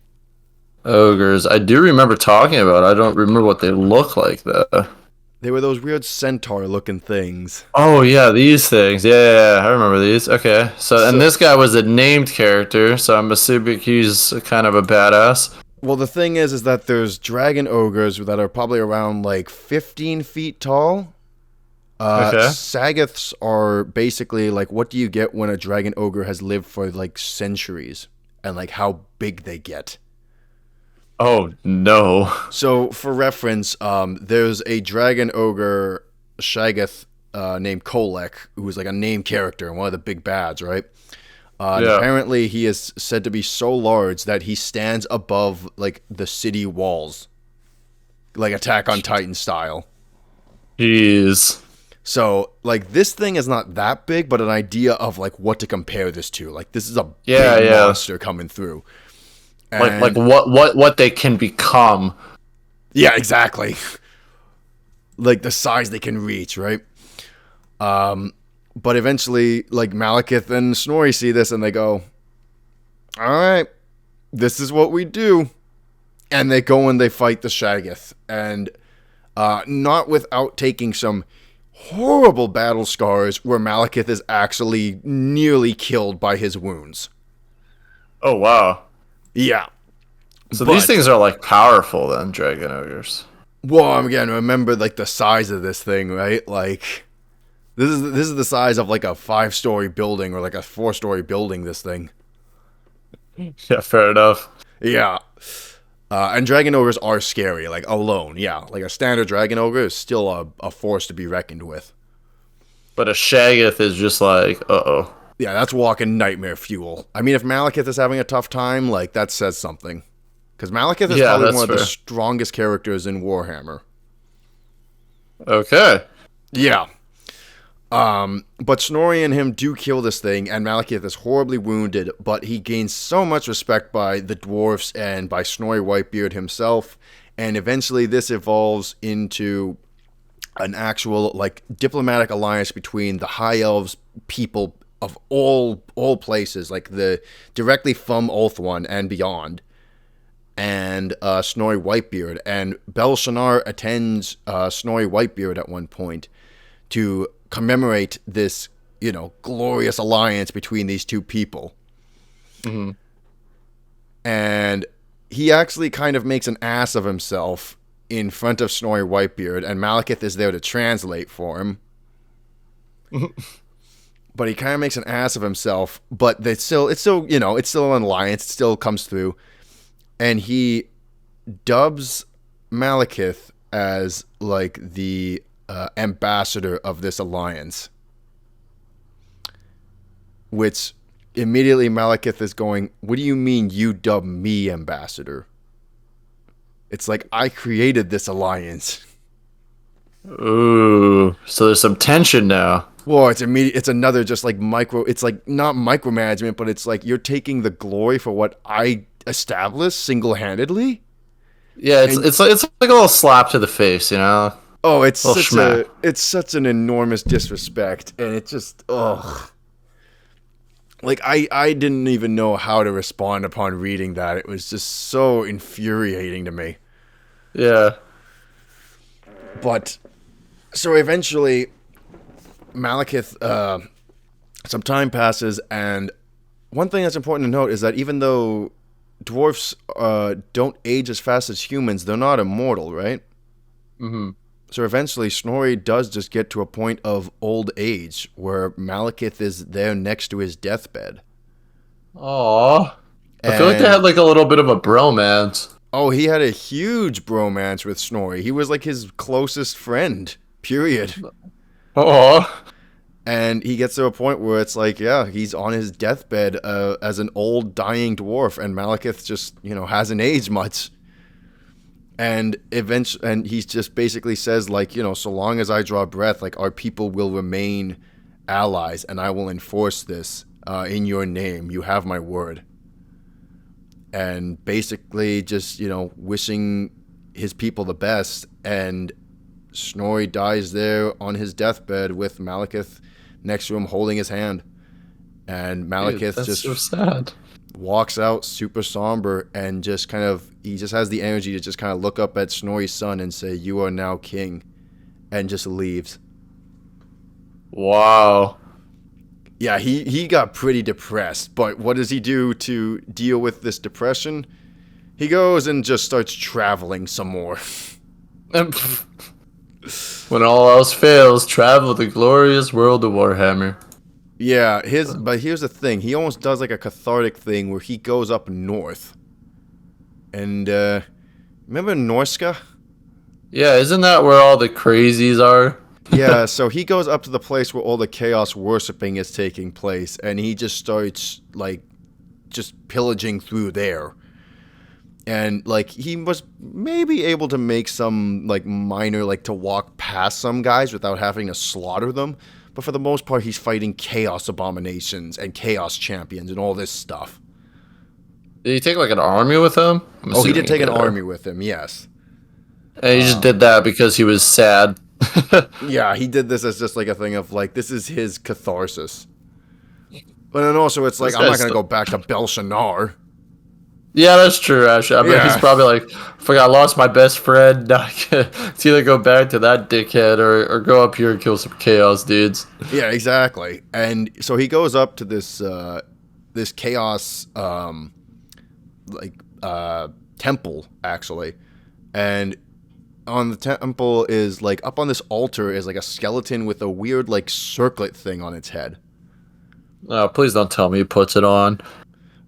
ogres. I do remember talking about it. I don't remember what they look like, though. They were those weird centaur-looking things. Oh, yeah, these things. Yeah, I remember these. Okay. So, and this guy was a named character, so I'm assuming he's kind of a badass. Well, the thing is that there's dragon ogres that are probably around, like, 15 feet tall. Okay. Shaggoths are basically, like, what do you get when a dragon ogre has lived for, like, centuries? And, like, how big they get. Oh, no. So, for reference, there's a dragon ogre Shaggoth named Kolek, who's like a named character and one of the big bads, right? And apparently, he is said to be so large that he stands above like the city walls, like Attack on Titan style. Jeez. So, like, this thing is not that big, but an idea of like what to compare this to. Like, this is a big monster coming through. And like what they can become. Yeah, exactly. Like the size they can reach, right? But eventually, like Malekith and Snorri see this and they go, all right, this is what we do. And they go and they fight the Shaggoth. And not without taking some horrible battle scars where Malekith is actually nearly killed by his wounds. Oh, wow. Yeah. So these things are like powerful then, dragon ogres. Well, again, remember like the size of this thing, right? Like this is the size of like a 5-story building or like a 4-story building, this thing. Yeah, fair enough. Yeah. And dragon ogres are scary, like alone, yeah. Like a standard dragon ogre is still a force to be reckoned with. But a Shaggoth is just like, uh-oh. Yeah, that's walking nightmare fuel. I mean, if Malekith is having a tough time, like, that says something. Because Malekith is probably one of the strongest characters in Warhammer. Okay. Yeah. But Snorri and him do kill this thing, and Malekith is horribly wounded, but he gains so much respect by the dwarfs and by Snorri Whitebeard himself, and eventually this evolves into an actual, like, diplomatic alliance between the High Elves people of all places, like the directly from Ulthuan and beyond, and Snorri Whitebeard. And Belshazzar attends Snorri Whitebeard at one point to commemorate this, glorious alliance between these two people. Mm-hmm. And he actually kind of makes an ass of himself in front of Snorri Whitebeard, and Malekith is there to translate for him. But he kind of makes an ass of himself, but it's still an alliance. It still comes through. And he dubs Malekith as, like, the ambassador of this alliance. Which, immediately Malekith is going, what do you mean you dub me ambassador? It's like, I created this alliance. Ooh, so there's some tension now. Well, it's immediate. It's another just like it's like not micromanagement, but it's like you're taking the glory for what I established single-handedly. Yeah, it's like a little slap to the face, Oh, it's such an enormous disrespect, and it just like I didn't even know how to respond upon reading that. It was just so infuriating to me. Yeah. But so eventually Malekith, some time passes, and one thing that's important to note is that even though dwarfs don't age as fast as humans. They're not immortal, right? Mm-hmm. So eventually, Snorri does just get to a point of old age where Malekith is there next to his deathbed. Aww. I feel like they And had like a little bit of a bromance. oh, he had a huge bromance with Snorri. He was like his closest friend, period. Aww. And he gets to a point where it's like, yeah, he's on his deathbed as an old dying dwarf, and Malekith just, hasn't aged much. And he just basically says, like, so long as I draw breath, like, our people will remain allies, and I will enforce this in your name. You have my word. And basically just, wishing his people the best. And Snorri dies there on his deathbed with Malekith next to him holding his hand. And Malekith Dude, that's so sad. Walks out super somber and just he just has the energy to just kind of look up at Snorri's son and say, "You are now king," and just leaves. Wow. Yeah, he got pretty depressed, but what does he do to deal with this depression? He goes and just starts traveling some more. When all else fails, travel the glorious world of Warhammer. Yeah, but here's the thing. He almost does like a cathartic thing where he goes up north. And, remember Norska? Yeah, isn't that where all the crazies are? Yeah, so he goes up to the place where all the chaos worshipping is taking place, and he just starts, like, just pillaging through there. And, like, he was maybe able to make some, like, minor, like, to walk past some guys without having to slaughter them. But for the most part, he's fighting chaos abominations and chaos champions and all this stuff. Did he take, like, an army with him? Oh, he did take an army with him, yes. And he just did that because he was sad. Yeah, he did this as just, like, a thing of, like, this is his catharsis. But then also, it's like, I'm not going to go back to Belshazzar. Yeah, that's true, actually. I mean, he's probably like, fuck, I lost my best friend. It's either go back to that dickhead or go up here and kill some chaos dudes. Yeah, exactly. And so he goes up to this this chaos temple, actually. And on the temple is, like, up on this altar is, like, a skeleton with a weird, like, circlet thing on its head. Oh, please don't tell me he puts it on.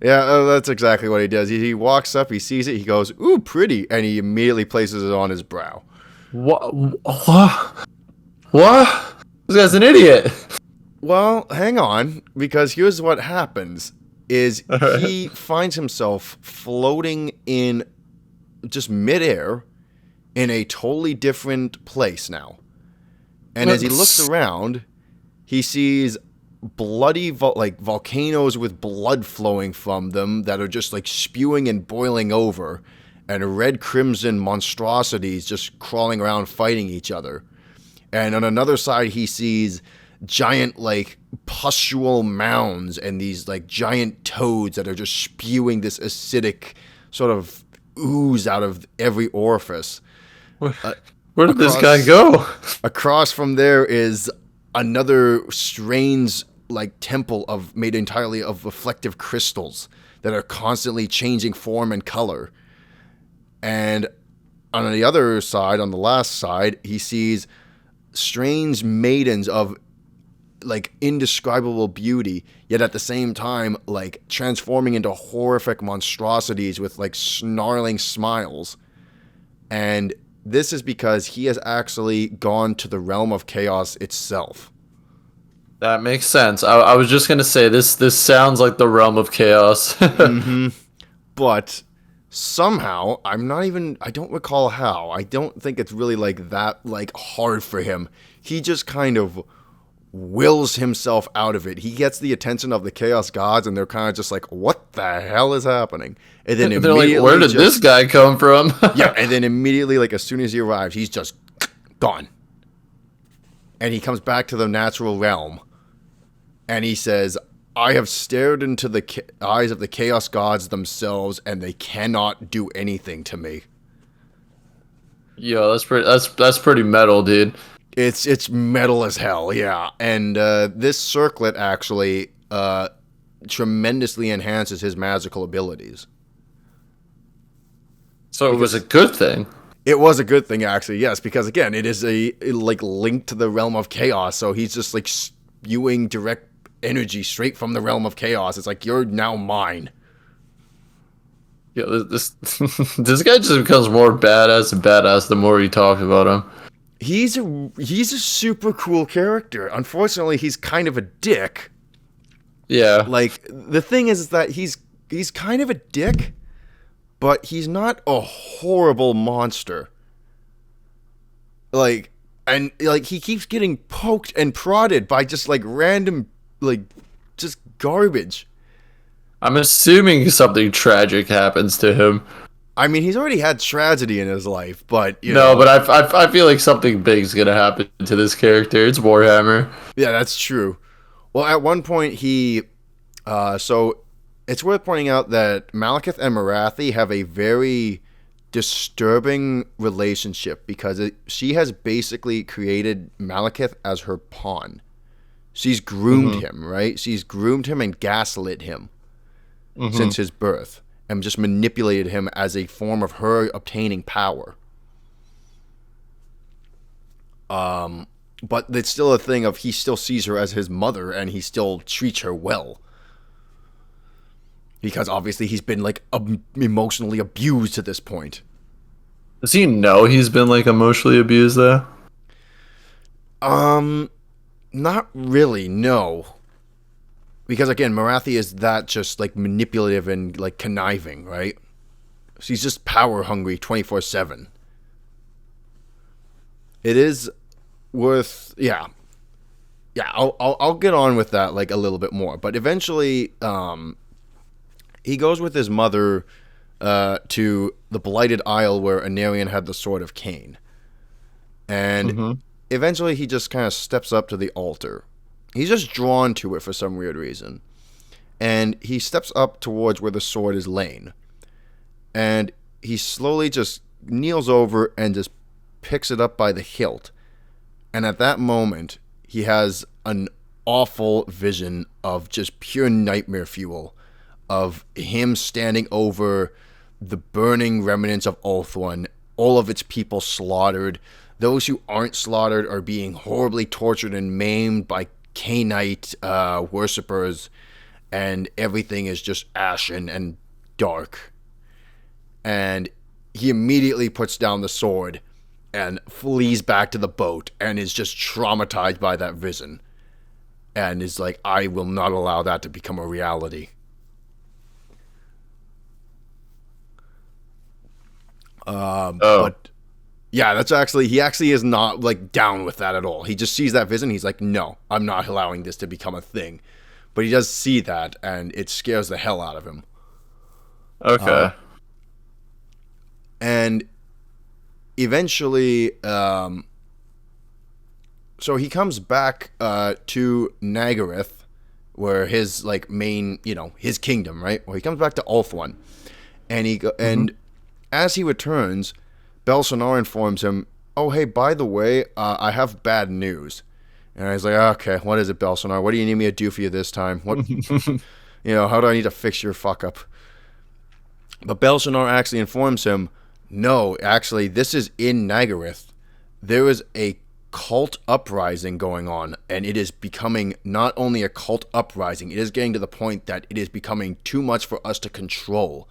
Yeah, that's exactly what he does. He walks up, he sees it, he goes, "Ooh, pretty," and he immediately places it on his brow. What? What? This guy's an idiot. Well, hang on, because here's what happens, is he finds himself floating in just midair in a totally different place now. And as he looks around, he sees bloody volcanoes with blood flowing from them that are just like spewing and boiling over, and red crimson monstrosities just crawling around fighting each other. And on another side he sees giant like pustule mounds and these like giant toads that are just spewing this acidic sort of ooze out of every orifice. Where did this guy go? Across from there is another strange like temple made entirely of reflective crystals that are constantly changing form and color. And on the other side, on the last side, he sees strange maidens of like indescribable beauty, yet at the same time like transforming into horrific monstrosities with like snarling smiles. And this is because he has actually gone to the realm of chaos itself. That makes sense. I was just gonna say this sounds like the realm of chaos. Mm-hmm. But somehow, I don't recall how. I don't think it's really like that like hard for him. He just kind of wills himself out of it. He gets the attention of the chaos gods, and they're kind of just like, "What the hell is happening?" And then they're like, "Where did this guy come from?" Yeah, and then immediately, like as soon as he arrives, he's just gone, and he comes back to the natural realm, and he says, "I have stared into the eyes of the chaos gods themselves, and they cannot do anything to me." Yo, that's pretty metal, dude. It's metal as hell, yeah. And this circlet actually tremendously enhances his magical abilities. So it was a good thing. It was a good thing, actually, yes, because again, it is like linked to the realm of chaos. So he's just like spewing direct energy straight from the realm of chaos. It's like, you're now mine. Yeah, this this guy just becomes more badass and badass the more you talk about him. He's a super cool character. Unfortunately, he's kind of a dick. Yeah. Like, the thing is that he's kind of a dick, but he's not a horrible monster. Like, and like he keeps getting poked and prodded by just like random, like, just garbage. I'm assuming something tragic happens to him. I mean, he's already had tragedy in his life, but you know. But I feel like something big's gonna happen to this character. It's Warhammer. Yeah, that's true. Well, at one point so it's worth pointing out that Malekith and Morathi have a very disturbing relationship because she has basically created Malekith as her pawn. She's groomed him, right? She's groomed him and gaslit him since his birth, and just manipulated him as a form of her obtaining power. But it's still a thing of he still sees her as his mother, and he still treats her well. Because obviously he's been like emotionally abused to this point. Does he know he's been like emotionally abused though? Not really, no. Because again, Morathi is that just like manipulative and like conniving, right? She's just power hungry 24/7. It is worth, yeah, I'll get on with that like a little bit more. But eventually, he goes with his mother to the Blighted Isle where Anarion had the Sword of Cain. And eventually he just kind of steps up to the altar. He's just drawn to it for some weird reason. And he steps up towards where the sword is laying. And he slowly just kneels over and just picks it up by the hilt. And at that moment, he has an awful vision of just pure nightmare fuel. Of him standing over the burning remnants of Ulthuan, all of its people slaughtered. Those who aren't slaughtered are being horribly tortured and maimed by Cainite worshippers, and everything is just ashen and dark. And he immediately puts down the sword and flees back to the boat and is just traumatized by that vision. And is like, I will not allow that to become a reality. But yeah, that's actually, he actually is not like down with that at all. He just sees that vision. He's like, no, I'm not allowing this to become a thing. But he does see that, and it scares the hell out of him. Okay. And eventually, so he comes back to Nagaryth, where his like main, his kingdom, right? Well, he comes back to Ulthuan, and and as he returns, Belsonar informs him, oh, hey, by the way, I have bad news. And he's like, okay, what is it, Belsonar? What do you need me to do for you this time? What, how do I need to fix your fuck up? But Belsonar actually informs him, no, actually, this is in Nagaryth. There is a cult uprising going on, and it is becoming not only a cult uprising, it is getting to the point that it is becoming too much for us to control.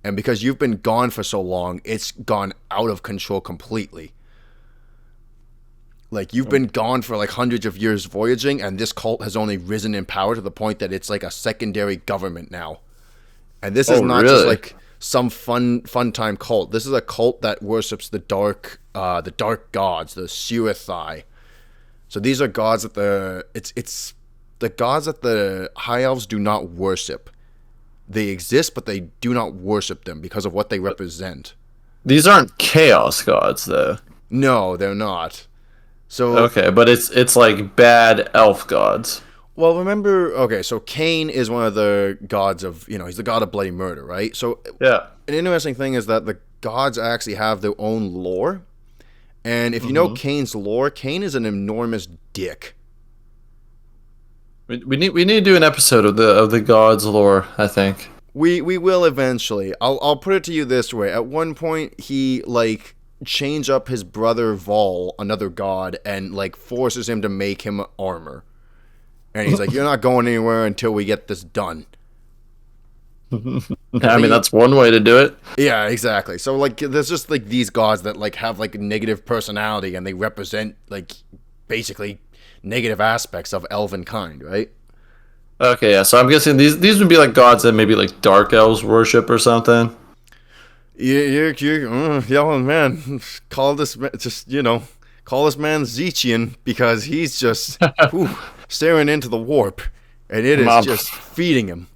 And because you've been gone for so long, it's gone out of control completely. Like, you've been gone for like hundreds of years voyaging, and this cult has only risen in power to the point that it's like a secondary government now. And this is not just like some fun time cult. This is a cult that worships the dark gods, the Suethai. So these are gods that it's the gods that the High Elves do not worship. They exist, but they do not worship them because of what they represent. These aren't chaos gods, though. No, they're not. So okay, but it's like bad elf gods. Well, remember, okay, so Cain is one of the gods of, he's the god of bloody murder, right? So yeah, an interesting thing is that the gods actually have their own lore. And if you know Cain's lore, Cain is an enormous dick. We need to do an episode of the gods lore, I think. We will eventually. I'll put it to you this way. At one point, he like chains up his brother Vol, another god, and like forces him to make him armor. And he's like, "You're not going anywhere until we get this done." I mean, that's one way to do it. Yeah, exactly. So like, there's just like these gods that like have like negative personality, and they represent like basically negative aspects of elven kind, right? Okay, yeah. So I'm guessing these would be like gods that maybe like dark elves worship or something. Yeah, man. Call this just call this man Zechian because he's just staring into the warp, and it is just feeding him.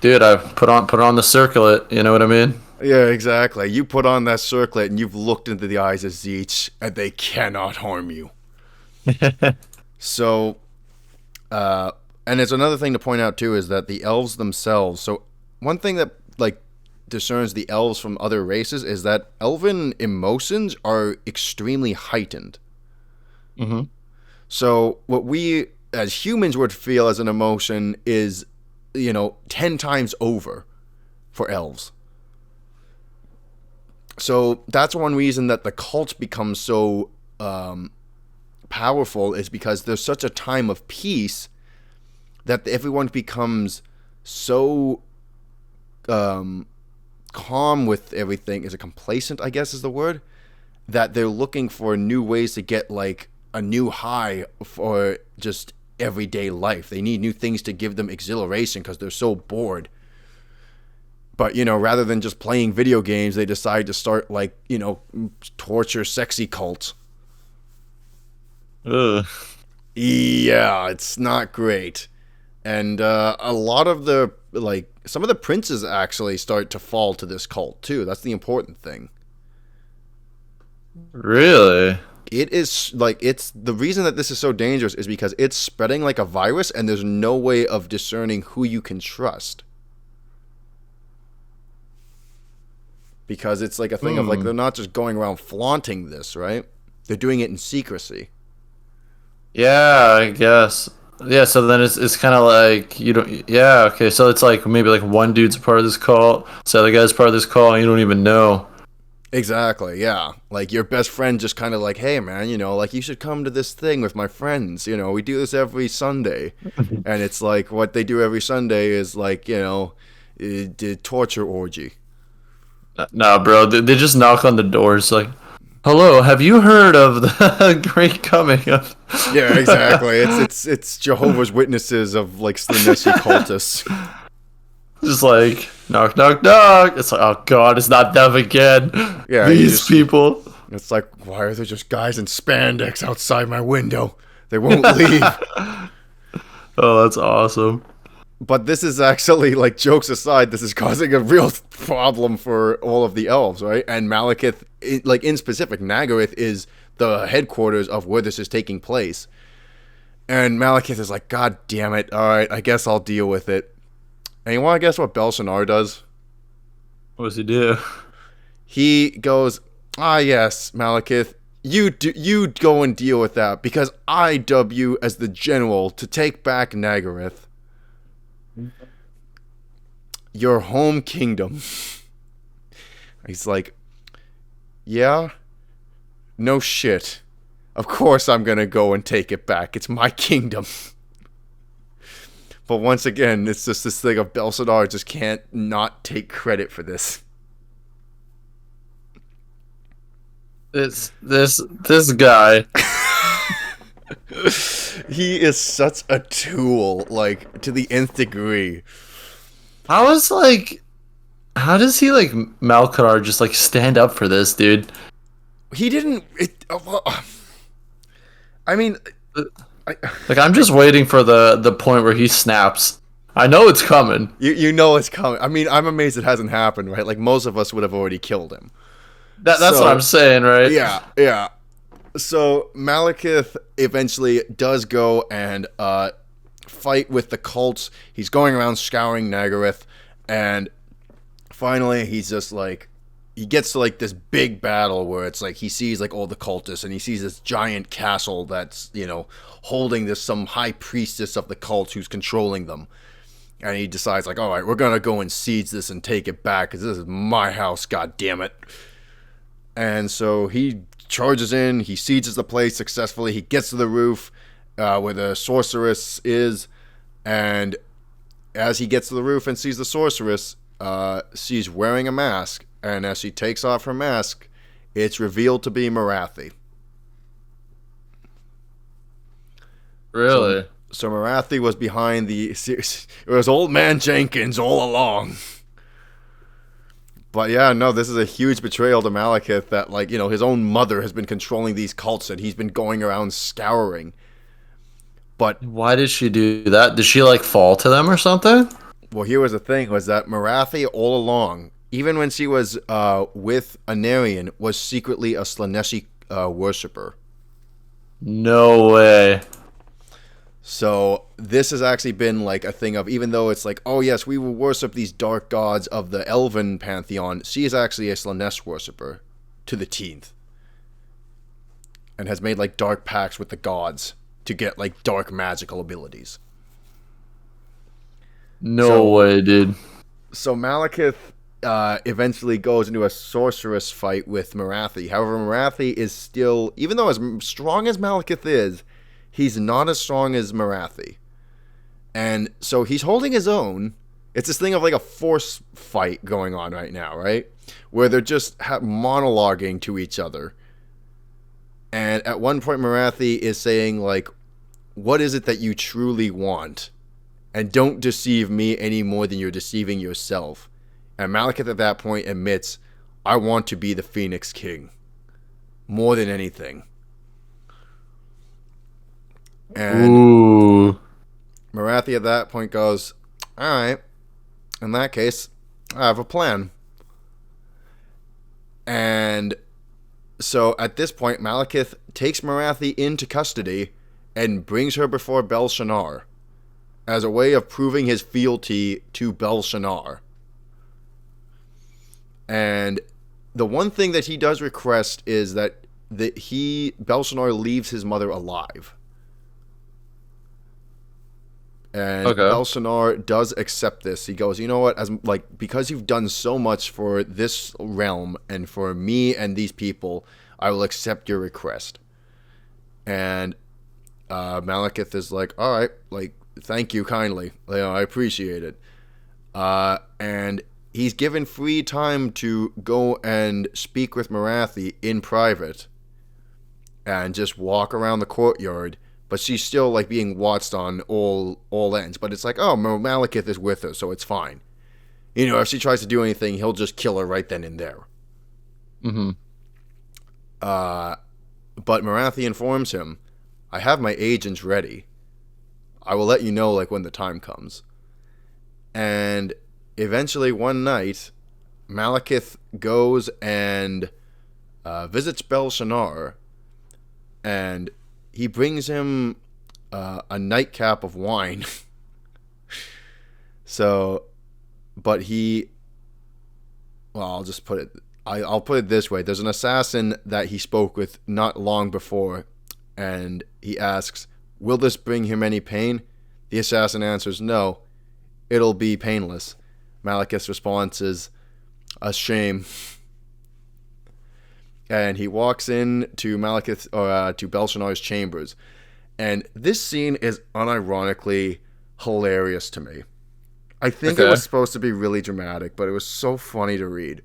Dude, I put on the circlet. You know what I mean? Yeah, exactly. You put on that circlet, and you've looked into the eyes of Zeech, and they cannot harm you. So, and it's another thing to point out too is that the elves themselves. So, one thing that like discerns the elves from other races is that elven emotions are extremely heightened. Mm-hmm. So, what we as humans would feel as an emotion is 10 times over for elves. So that's one reason that the cult becomes so powerful, is because there's such a time of peace that everyone becomes so calm with everything. Is it complacent, I guess is the word, that they're looking for new ways to get like a new high for just everyday life. They need new things to give them exhilaration because they're so bored. But rather than just playing video games, they decide to start like torture sexy cults. Ugh. Yeah, it's not great. And a lot of the some of the princes actually start to fall to this cult too. That's the important thing. Really? It is it's the reason that this is so dangerous is because it's spreading like a virus, and there's no way of discerning who you can trust. Because it's like a thing of like, they're not just going around flaunting this, right? They're doing it in secrecy. Yeah, I guess. Yeah, so then it's kind of like you don't. Yeah, okay. So it's like maybe like one dude's a part of this cult, so the other guy's part of this cult, and you don't even know. Exactly, yeah. Like your best friend just kind of like, hey man, like you should come to this thing with my friends. We do this every Sunday. And it's like what they do every Sunday is like, the torture orgy. No, bro, they just knock on the doors like, hello, have you heard of the great coming of... Yeah, exactly. It's Jehovah's Witnesses of like Slaneshi cultists. Just like, knock, knock, knock. It's like, oh god, it's not them again. Yeah, these people. It's like, why are there just guys in spandex outside my window? They won't leave. Oh, that's awesome. But this is actually, like, jokes aside, this is causing a real problem for all of the elves, right? And Malekith, in specific, Nagaryth is the headquarters of where this is taking place. And Malekith is like, God damn it, alright, I guess I'll deal with it. And you want to guess what Belshazzar does? What does he do? He goes, yes, Malekith, you go and deal with that, because I dub you as the general to take back Nagaryth. Your home kingdom. He's like, yeah? No shit. Of course I'm gonna go and take it back. It's my kingdom. But once again, it's just this thing of Belshazzar just can't not take credit for this. This guy. He is such a tool, like, to the nth degree. How does he, Malkadar just, like, stand up for this, dude? He didn't... I mean... I'm just waiting for the point where he snaps. I know it's coming. You know it's coming. I mean, I'm amazed it hasn't happened, right? Like, most of us would have already killed him. That's what I'm saying, right? Yeah. So, Malekith eventually does go and fight with the cults. He's going around scouring Nagaryth, and finally he's just like, he gets to like this big battle where it's like he sees like all the cultists, and he sees this giant castle that's, holding this some high priestess of the cult who's controlling them. And he decides, like, all right, we're going to go and siege this and take it back because this is my house, god damn it. And so he charges in, he sieges the place successfully, he gets to the roof where the sorceress is, and as he gets to the roof and sees the sorceress, she's wearing a mask, and as she takes off her mask, it's revealed to be Morathi. Really? So Morathi was behind it was Old Man Jenkins all along. But yeah, no, this is a huge betrayal to Malekith that, like, you know, his own mother has been controlling these cults and he's been going around scouring. But why did she do that? Did she, like, fall to them or something? Well, here was the thing, was that Morathi all along, even when she was with Anarion, was secretly a Slaneshi worshipper. No way. So this has actually been like a thing of, even though it's like, oh yes, we will worship these dark gods of the Elven pantheon, she is actually a Slanesh worshipper to the teeth. And has made like dark pacts with the gods to get like dark magical abilities. No way, dude. So Malekith eventually goes into a sorceress fight with Morathi. However, Morathi is still, even though as strong as Malekith is, he's not as strong as Morathi. And so he's holding his own. It's this thing of like a force fight going on right now, right? Where they're just monologuing to each other. And at one point, Morathi is saying, like, what is it that you truly want? And don't deceive me any more than you're deceiving yourself. And Malekith at that point admits, I want to be the Phoenix King. More than anything. And ooh. Morathi at that point goes, alright, in that case, I have a plan. And so at this point, Malekith takes Morathi into custody and brings her before Bel-Shanaar as a way of proving his fealty to Bel-Shanaar. And the one thing that he does request is that Bel-Shanaar leaves his mother alive. And okay. Bel-Shanaar does accept this. He goes, you know what, because you've done so much for this realm and for me and these people, I will accept your request. And Malekith is like, all right, like, thank you kindly. You know, I appreciate it. And he's given free time to go and speak with Morathi in private and just walk around the courtyard. But she's still, like, being watched on all ends. But it's like, oh, Malekith is with her, so it's fine. You know, if she tries to do anything, he'll just kill her right then and there. Mm-hmm. But Morathi informs him, I have my agents ready. I will let you know, like, when the time comes. And eventually, one night, Malekith goes and visits Bel-Shanaar, and he brings him a nightcap of wine. So, but I'll just put it, I'll put it this way. There's an assassin that he spoke with not long before, and he asks, will this bring him any pain? The assassin answers, no, it'll be painless. Malekith's response is, a shame. And he walks in to to Bel-Shanaar's chambers. And this scene is unironically hilarious to me. I think it was supposed to be really dramatic, but it was so funny to read.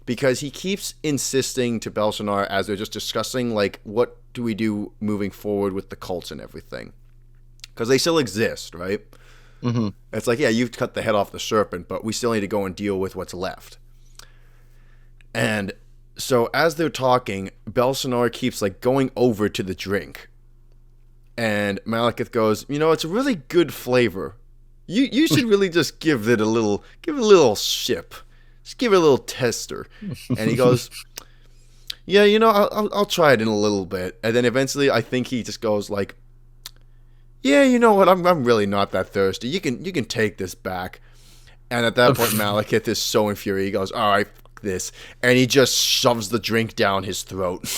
Because he keeps insisting to Bel-Shanaar as they're just discussing, like, what do we do moving forward with the cults and everything. Because they still exist, right? Mm-hmm. It's like, yeah, you've cut the head off the serpent, but we still need to go and deal with what's left. And so as they're talking, Bel-Shanaar keeps, like, going over to the drink. And Malekith goes, you know, it's a really good flavor. You should really just give it a little sip. Just give it a little tester. And he goes, yeah, you know, I'll try it in a little bit. And then eventually I think he just goes like, yeah, you know what, I'm really not that thirsty. You can take this back. And at that point, Malekith is so infuriated. He goes, all right, fuck this. And he just shoves the drink down his throat.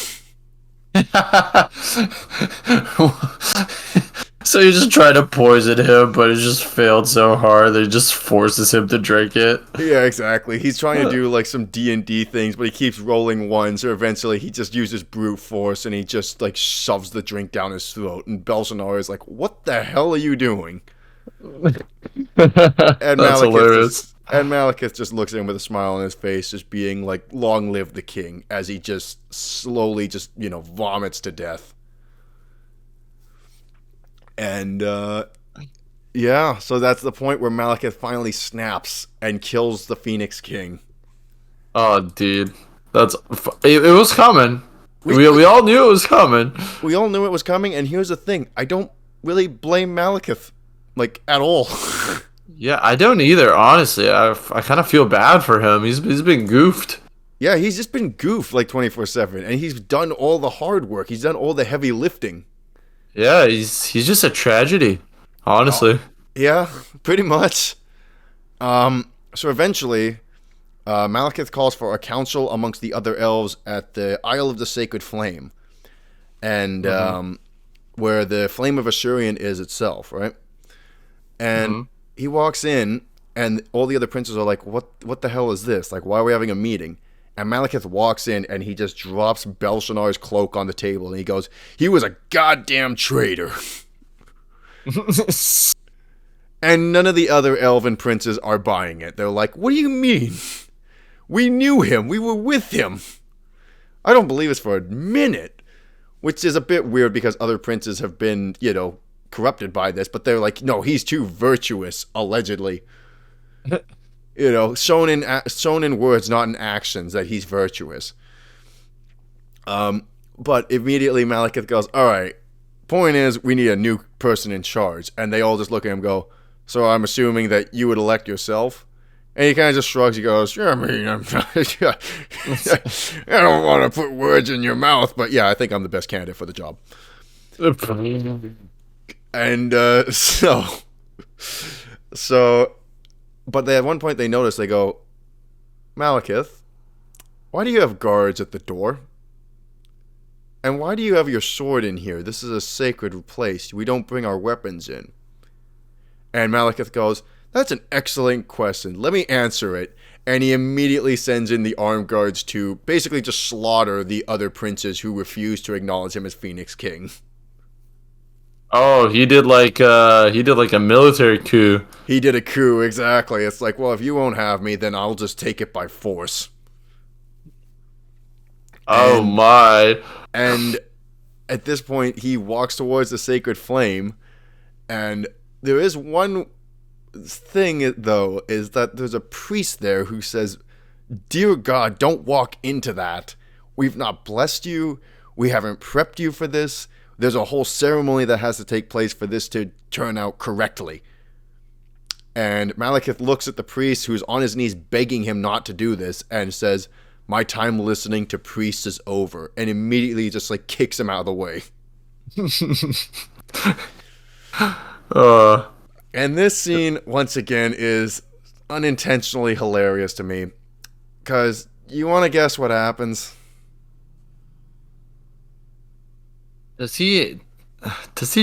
So you just try to poison him, but it just failed so hard that it just forces him to drink it. Yeah, exactly. He's trying to do like some D&D things, but he keeps rolling ones, so eventually he just uses brute force and he just like shoves the drink down his throat. And Belsonar is like, "What the hell are you doing?" And That's hilarious. Malekith just looks at him with a smile on his face, just being like, "Long live the king," as he just slowly just, vomits to death. And, yeah, so that's the point where Malekith finally snaps and kills the Phoenix King. Oh, dude. It was coming. We all knew it was coming. We all knew it was coming, and here's the thing. I don't really blame Malekith, like, at all. Yeah, I don't either, honestly. I kind of feel bad for him. He's been goofed. Yeah, he's just been goofed, like, 24/7, and he's done all the hard work. He's done all the heavy lifting. Yeah, he's just a tragedy, honestly. Yeah, pretty much. So eventually, Malekith calls for a council amongst the other elves at the Isle of the Sacred Flame, and where the Flame of Asurion is itself, right? And he walks in, and all the other princes are like, "What the hell is this? Like, why are we having a meeting?" And Malekith walks in, and he just drops Belshanar's cloak on the table, and he goes, "He was a goddamn traitor." And none of the other elven princes are buying it. They're like, "What do you mean? We knew him. We were with him. I don't believe this for a minute." Which is a bit weird because other princes have been, corrupted by this. But they're like, "No, he's too virtuous, allegedly." Shown in words, not in actions, that he's virtuous. But immediately Malekith goes, "All right, point is, we need a new person in charge." And they all just look at him and go, "So I'm assuming that you would elect yourself?" And he kind of just shrugs. He goes, "Yeah, I mean, I don't want to put words in your mouth, but yeah, I think I'm the best candidate for the job." And but at one point they notice, they go, "Malekith, why do you have guards at the door? And why do you have your sword in here? This is a sacred place. We don't bring our weapons in." And Malekith goes, "That's an excellent question. Let me answer it." And he immediately sends in the armed guards to basically just slaughter the other princes who refuse to acknowledge him as Phoenix King. Oh, he did like a military coup. He did a coup, exactly. It's like, well, if you won't have me, then I'll just take it by force. Oh my. And at this point, he walks towards the sacred flame, and there is one thing, though, is that there's a priest there who says, "Dear God, don't walk into that. We've not blessed you. We haven't prepped you for this. There's a whole ceremony that has to take place for this to turn out correctly." And Malekith looks at the priest, who's on his knees begging him not to do this, and says, "My time listening to priests is over," and immediately just like kicks him out of the way. And this scene, once again, is unintentionally hilarious to me. Because you want to guess what happens? Does he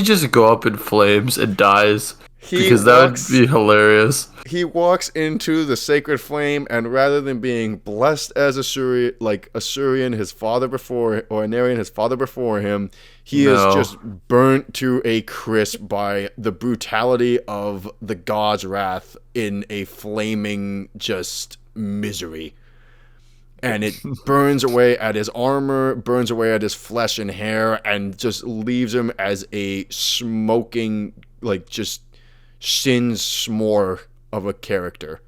just go up in flames and dies? Because that would be hilarious. He walks into the sacred flame, and rather than being blessed as Asurion, his father before, or Anarion, his father before him, he is just burnt to a crisp by the brutality of the god's wrath in a flaming just misery. And it burns away at his armor, burns away at his flesh and hair, and just leaves him as a smoking, just Shin's s'more of a character.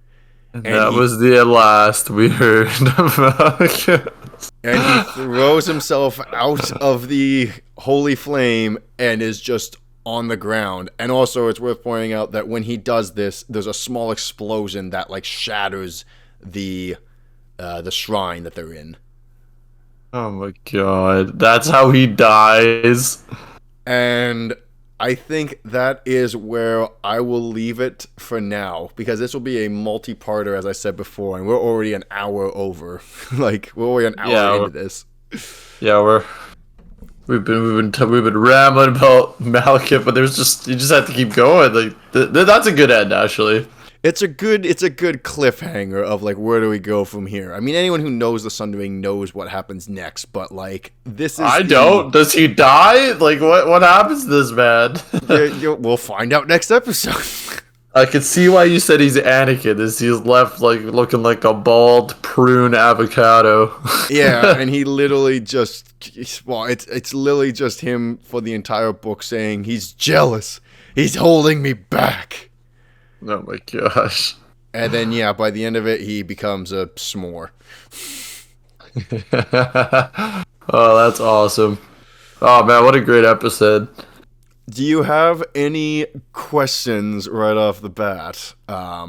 And that was the last we heard about. And he throws himself out of the holy flame and is just on the ground. And also, it's worth pointing out that when he does this, there's a small explosion that shatters the shrine that they're in. Oh my god, that's how he dies. And I think that is where I will leave it for now, because this will be a multi-parter, as I said before, and we're already an hour over. We're already an hour into this. Yeah, we've been rambling about Malekith, but you just have to keep going. Like that's a good end, actually. It's a good cliffhanger of like, where do we go from here? I mean, anyone who knows the Sundering knows what happens next, but like, this is I don't. Does he die? Like, what happens to this man? We'll find out next episode. I can see why you said he's Anakin. Is he's left like looking like a bald prune avocado? Yeah, and he literally just, well, it's literally just him for the entire book saying he's jealous. He's holding me back. Oh my gosh. And then, yeah, by the end of it, he becomes a s'more. Oh, that's awesome. Oh man, what a great episode. Do you have any questions right off the bat? I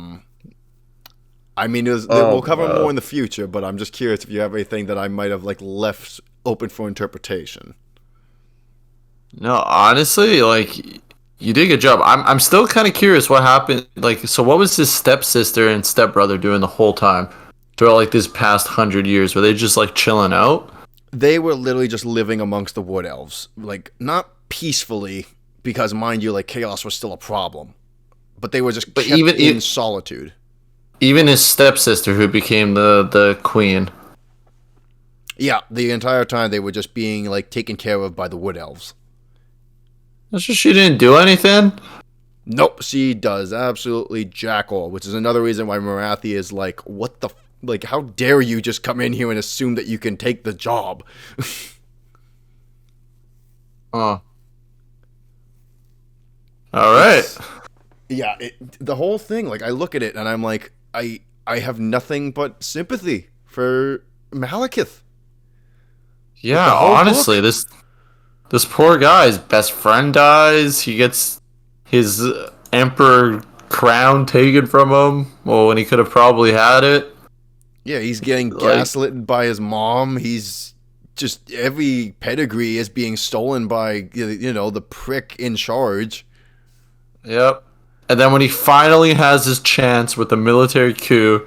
mean, we'll cover more in the future, but I'm just curious if you have anything that I might have like left open for interpretation. No, honestly, like you did a good job. I'm still kind of curious what happened. Like, so what was his stepsister and stepbrother doing the whole time throughout like this past 100 years? Were they just like chilling out? They were literally just living amongst the wood elves, like not peacefully. Because, mind you, like, chaos was still a problem. But they were just kept in solitude. Even his stepsister, who became the queen. Yeah, the entire time they were just being, like, taken care of by the wood elves. That's just she didn't do anything? Nope, she does absolutely jack all. Which is another reason why Marathi is like, what the... Like, how dare you just come in here and assume that you can take the job? All right. Yeah, the whole thing, like, I look at it and I'm like, I have nothing but sympathy for Malekith. Yeah, honestly, this poor guy's best friend dies. He gets his emperor crown taken from him. Well, when he could have probably had it. Yeah, he's getting gaslit by his mom. He's just, every pedigree is being stolen by, you know, the prick in charge. Yep. And then when he finally has his chance with the military coup,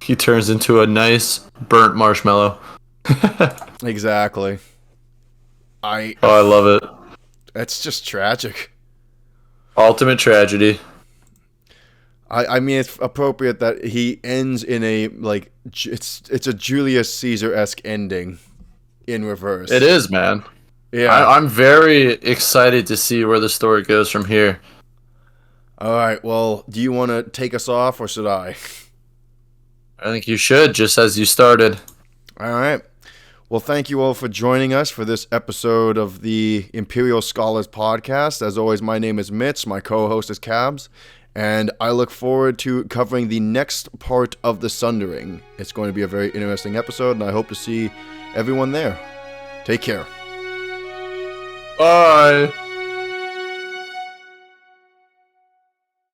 he turns into a nice burnt marshmallow. Exactly. I love it. That's just tragic. Ultimate tragedy. I mean, it's appropriate that he ends in a, like, it's a Julius Caesar-esque ending in reverse. It is, man. Yeah. I'm very excited to see where the story goes from here. All right, well, do you want to take us off, or should I? I think you should, just as you started. All right. Well, thank you all for joining us for this episode of the Imperial Scholars Podcast. As always, my name is Mitch, my co-host is Cabs, and I look forward to covering the next part of the Sundering. It's going to be a very interesting episode, and I hope to see everyone there. Take care. Bye.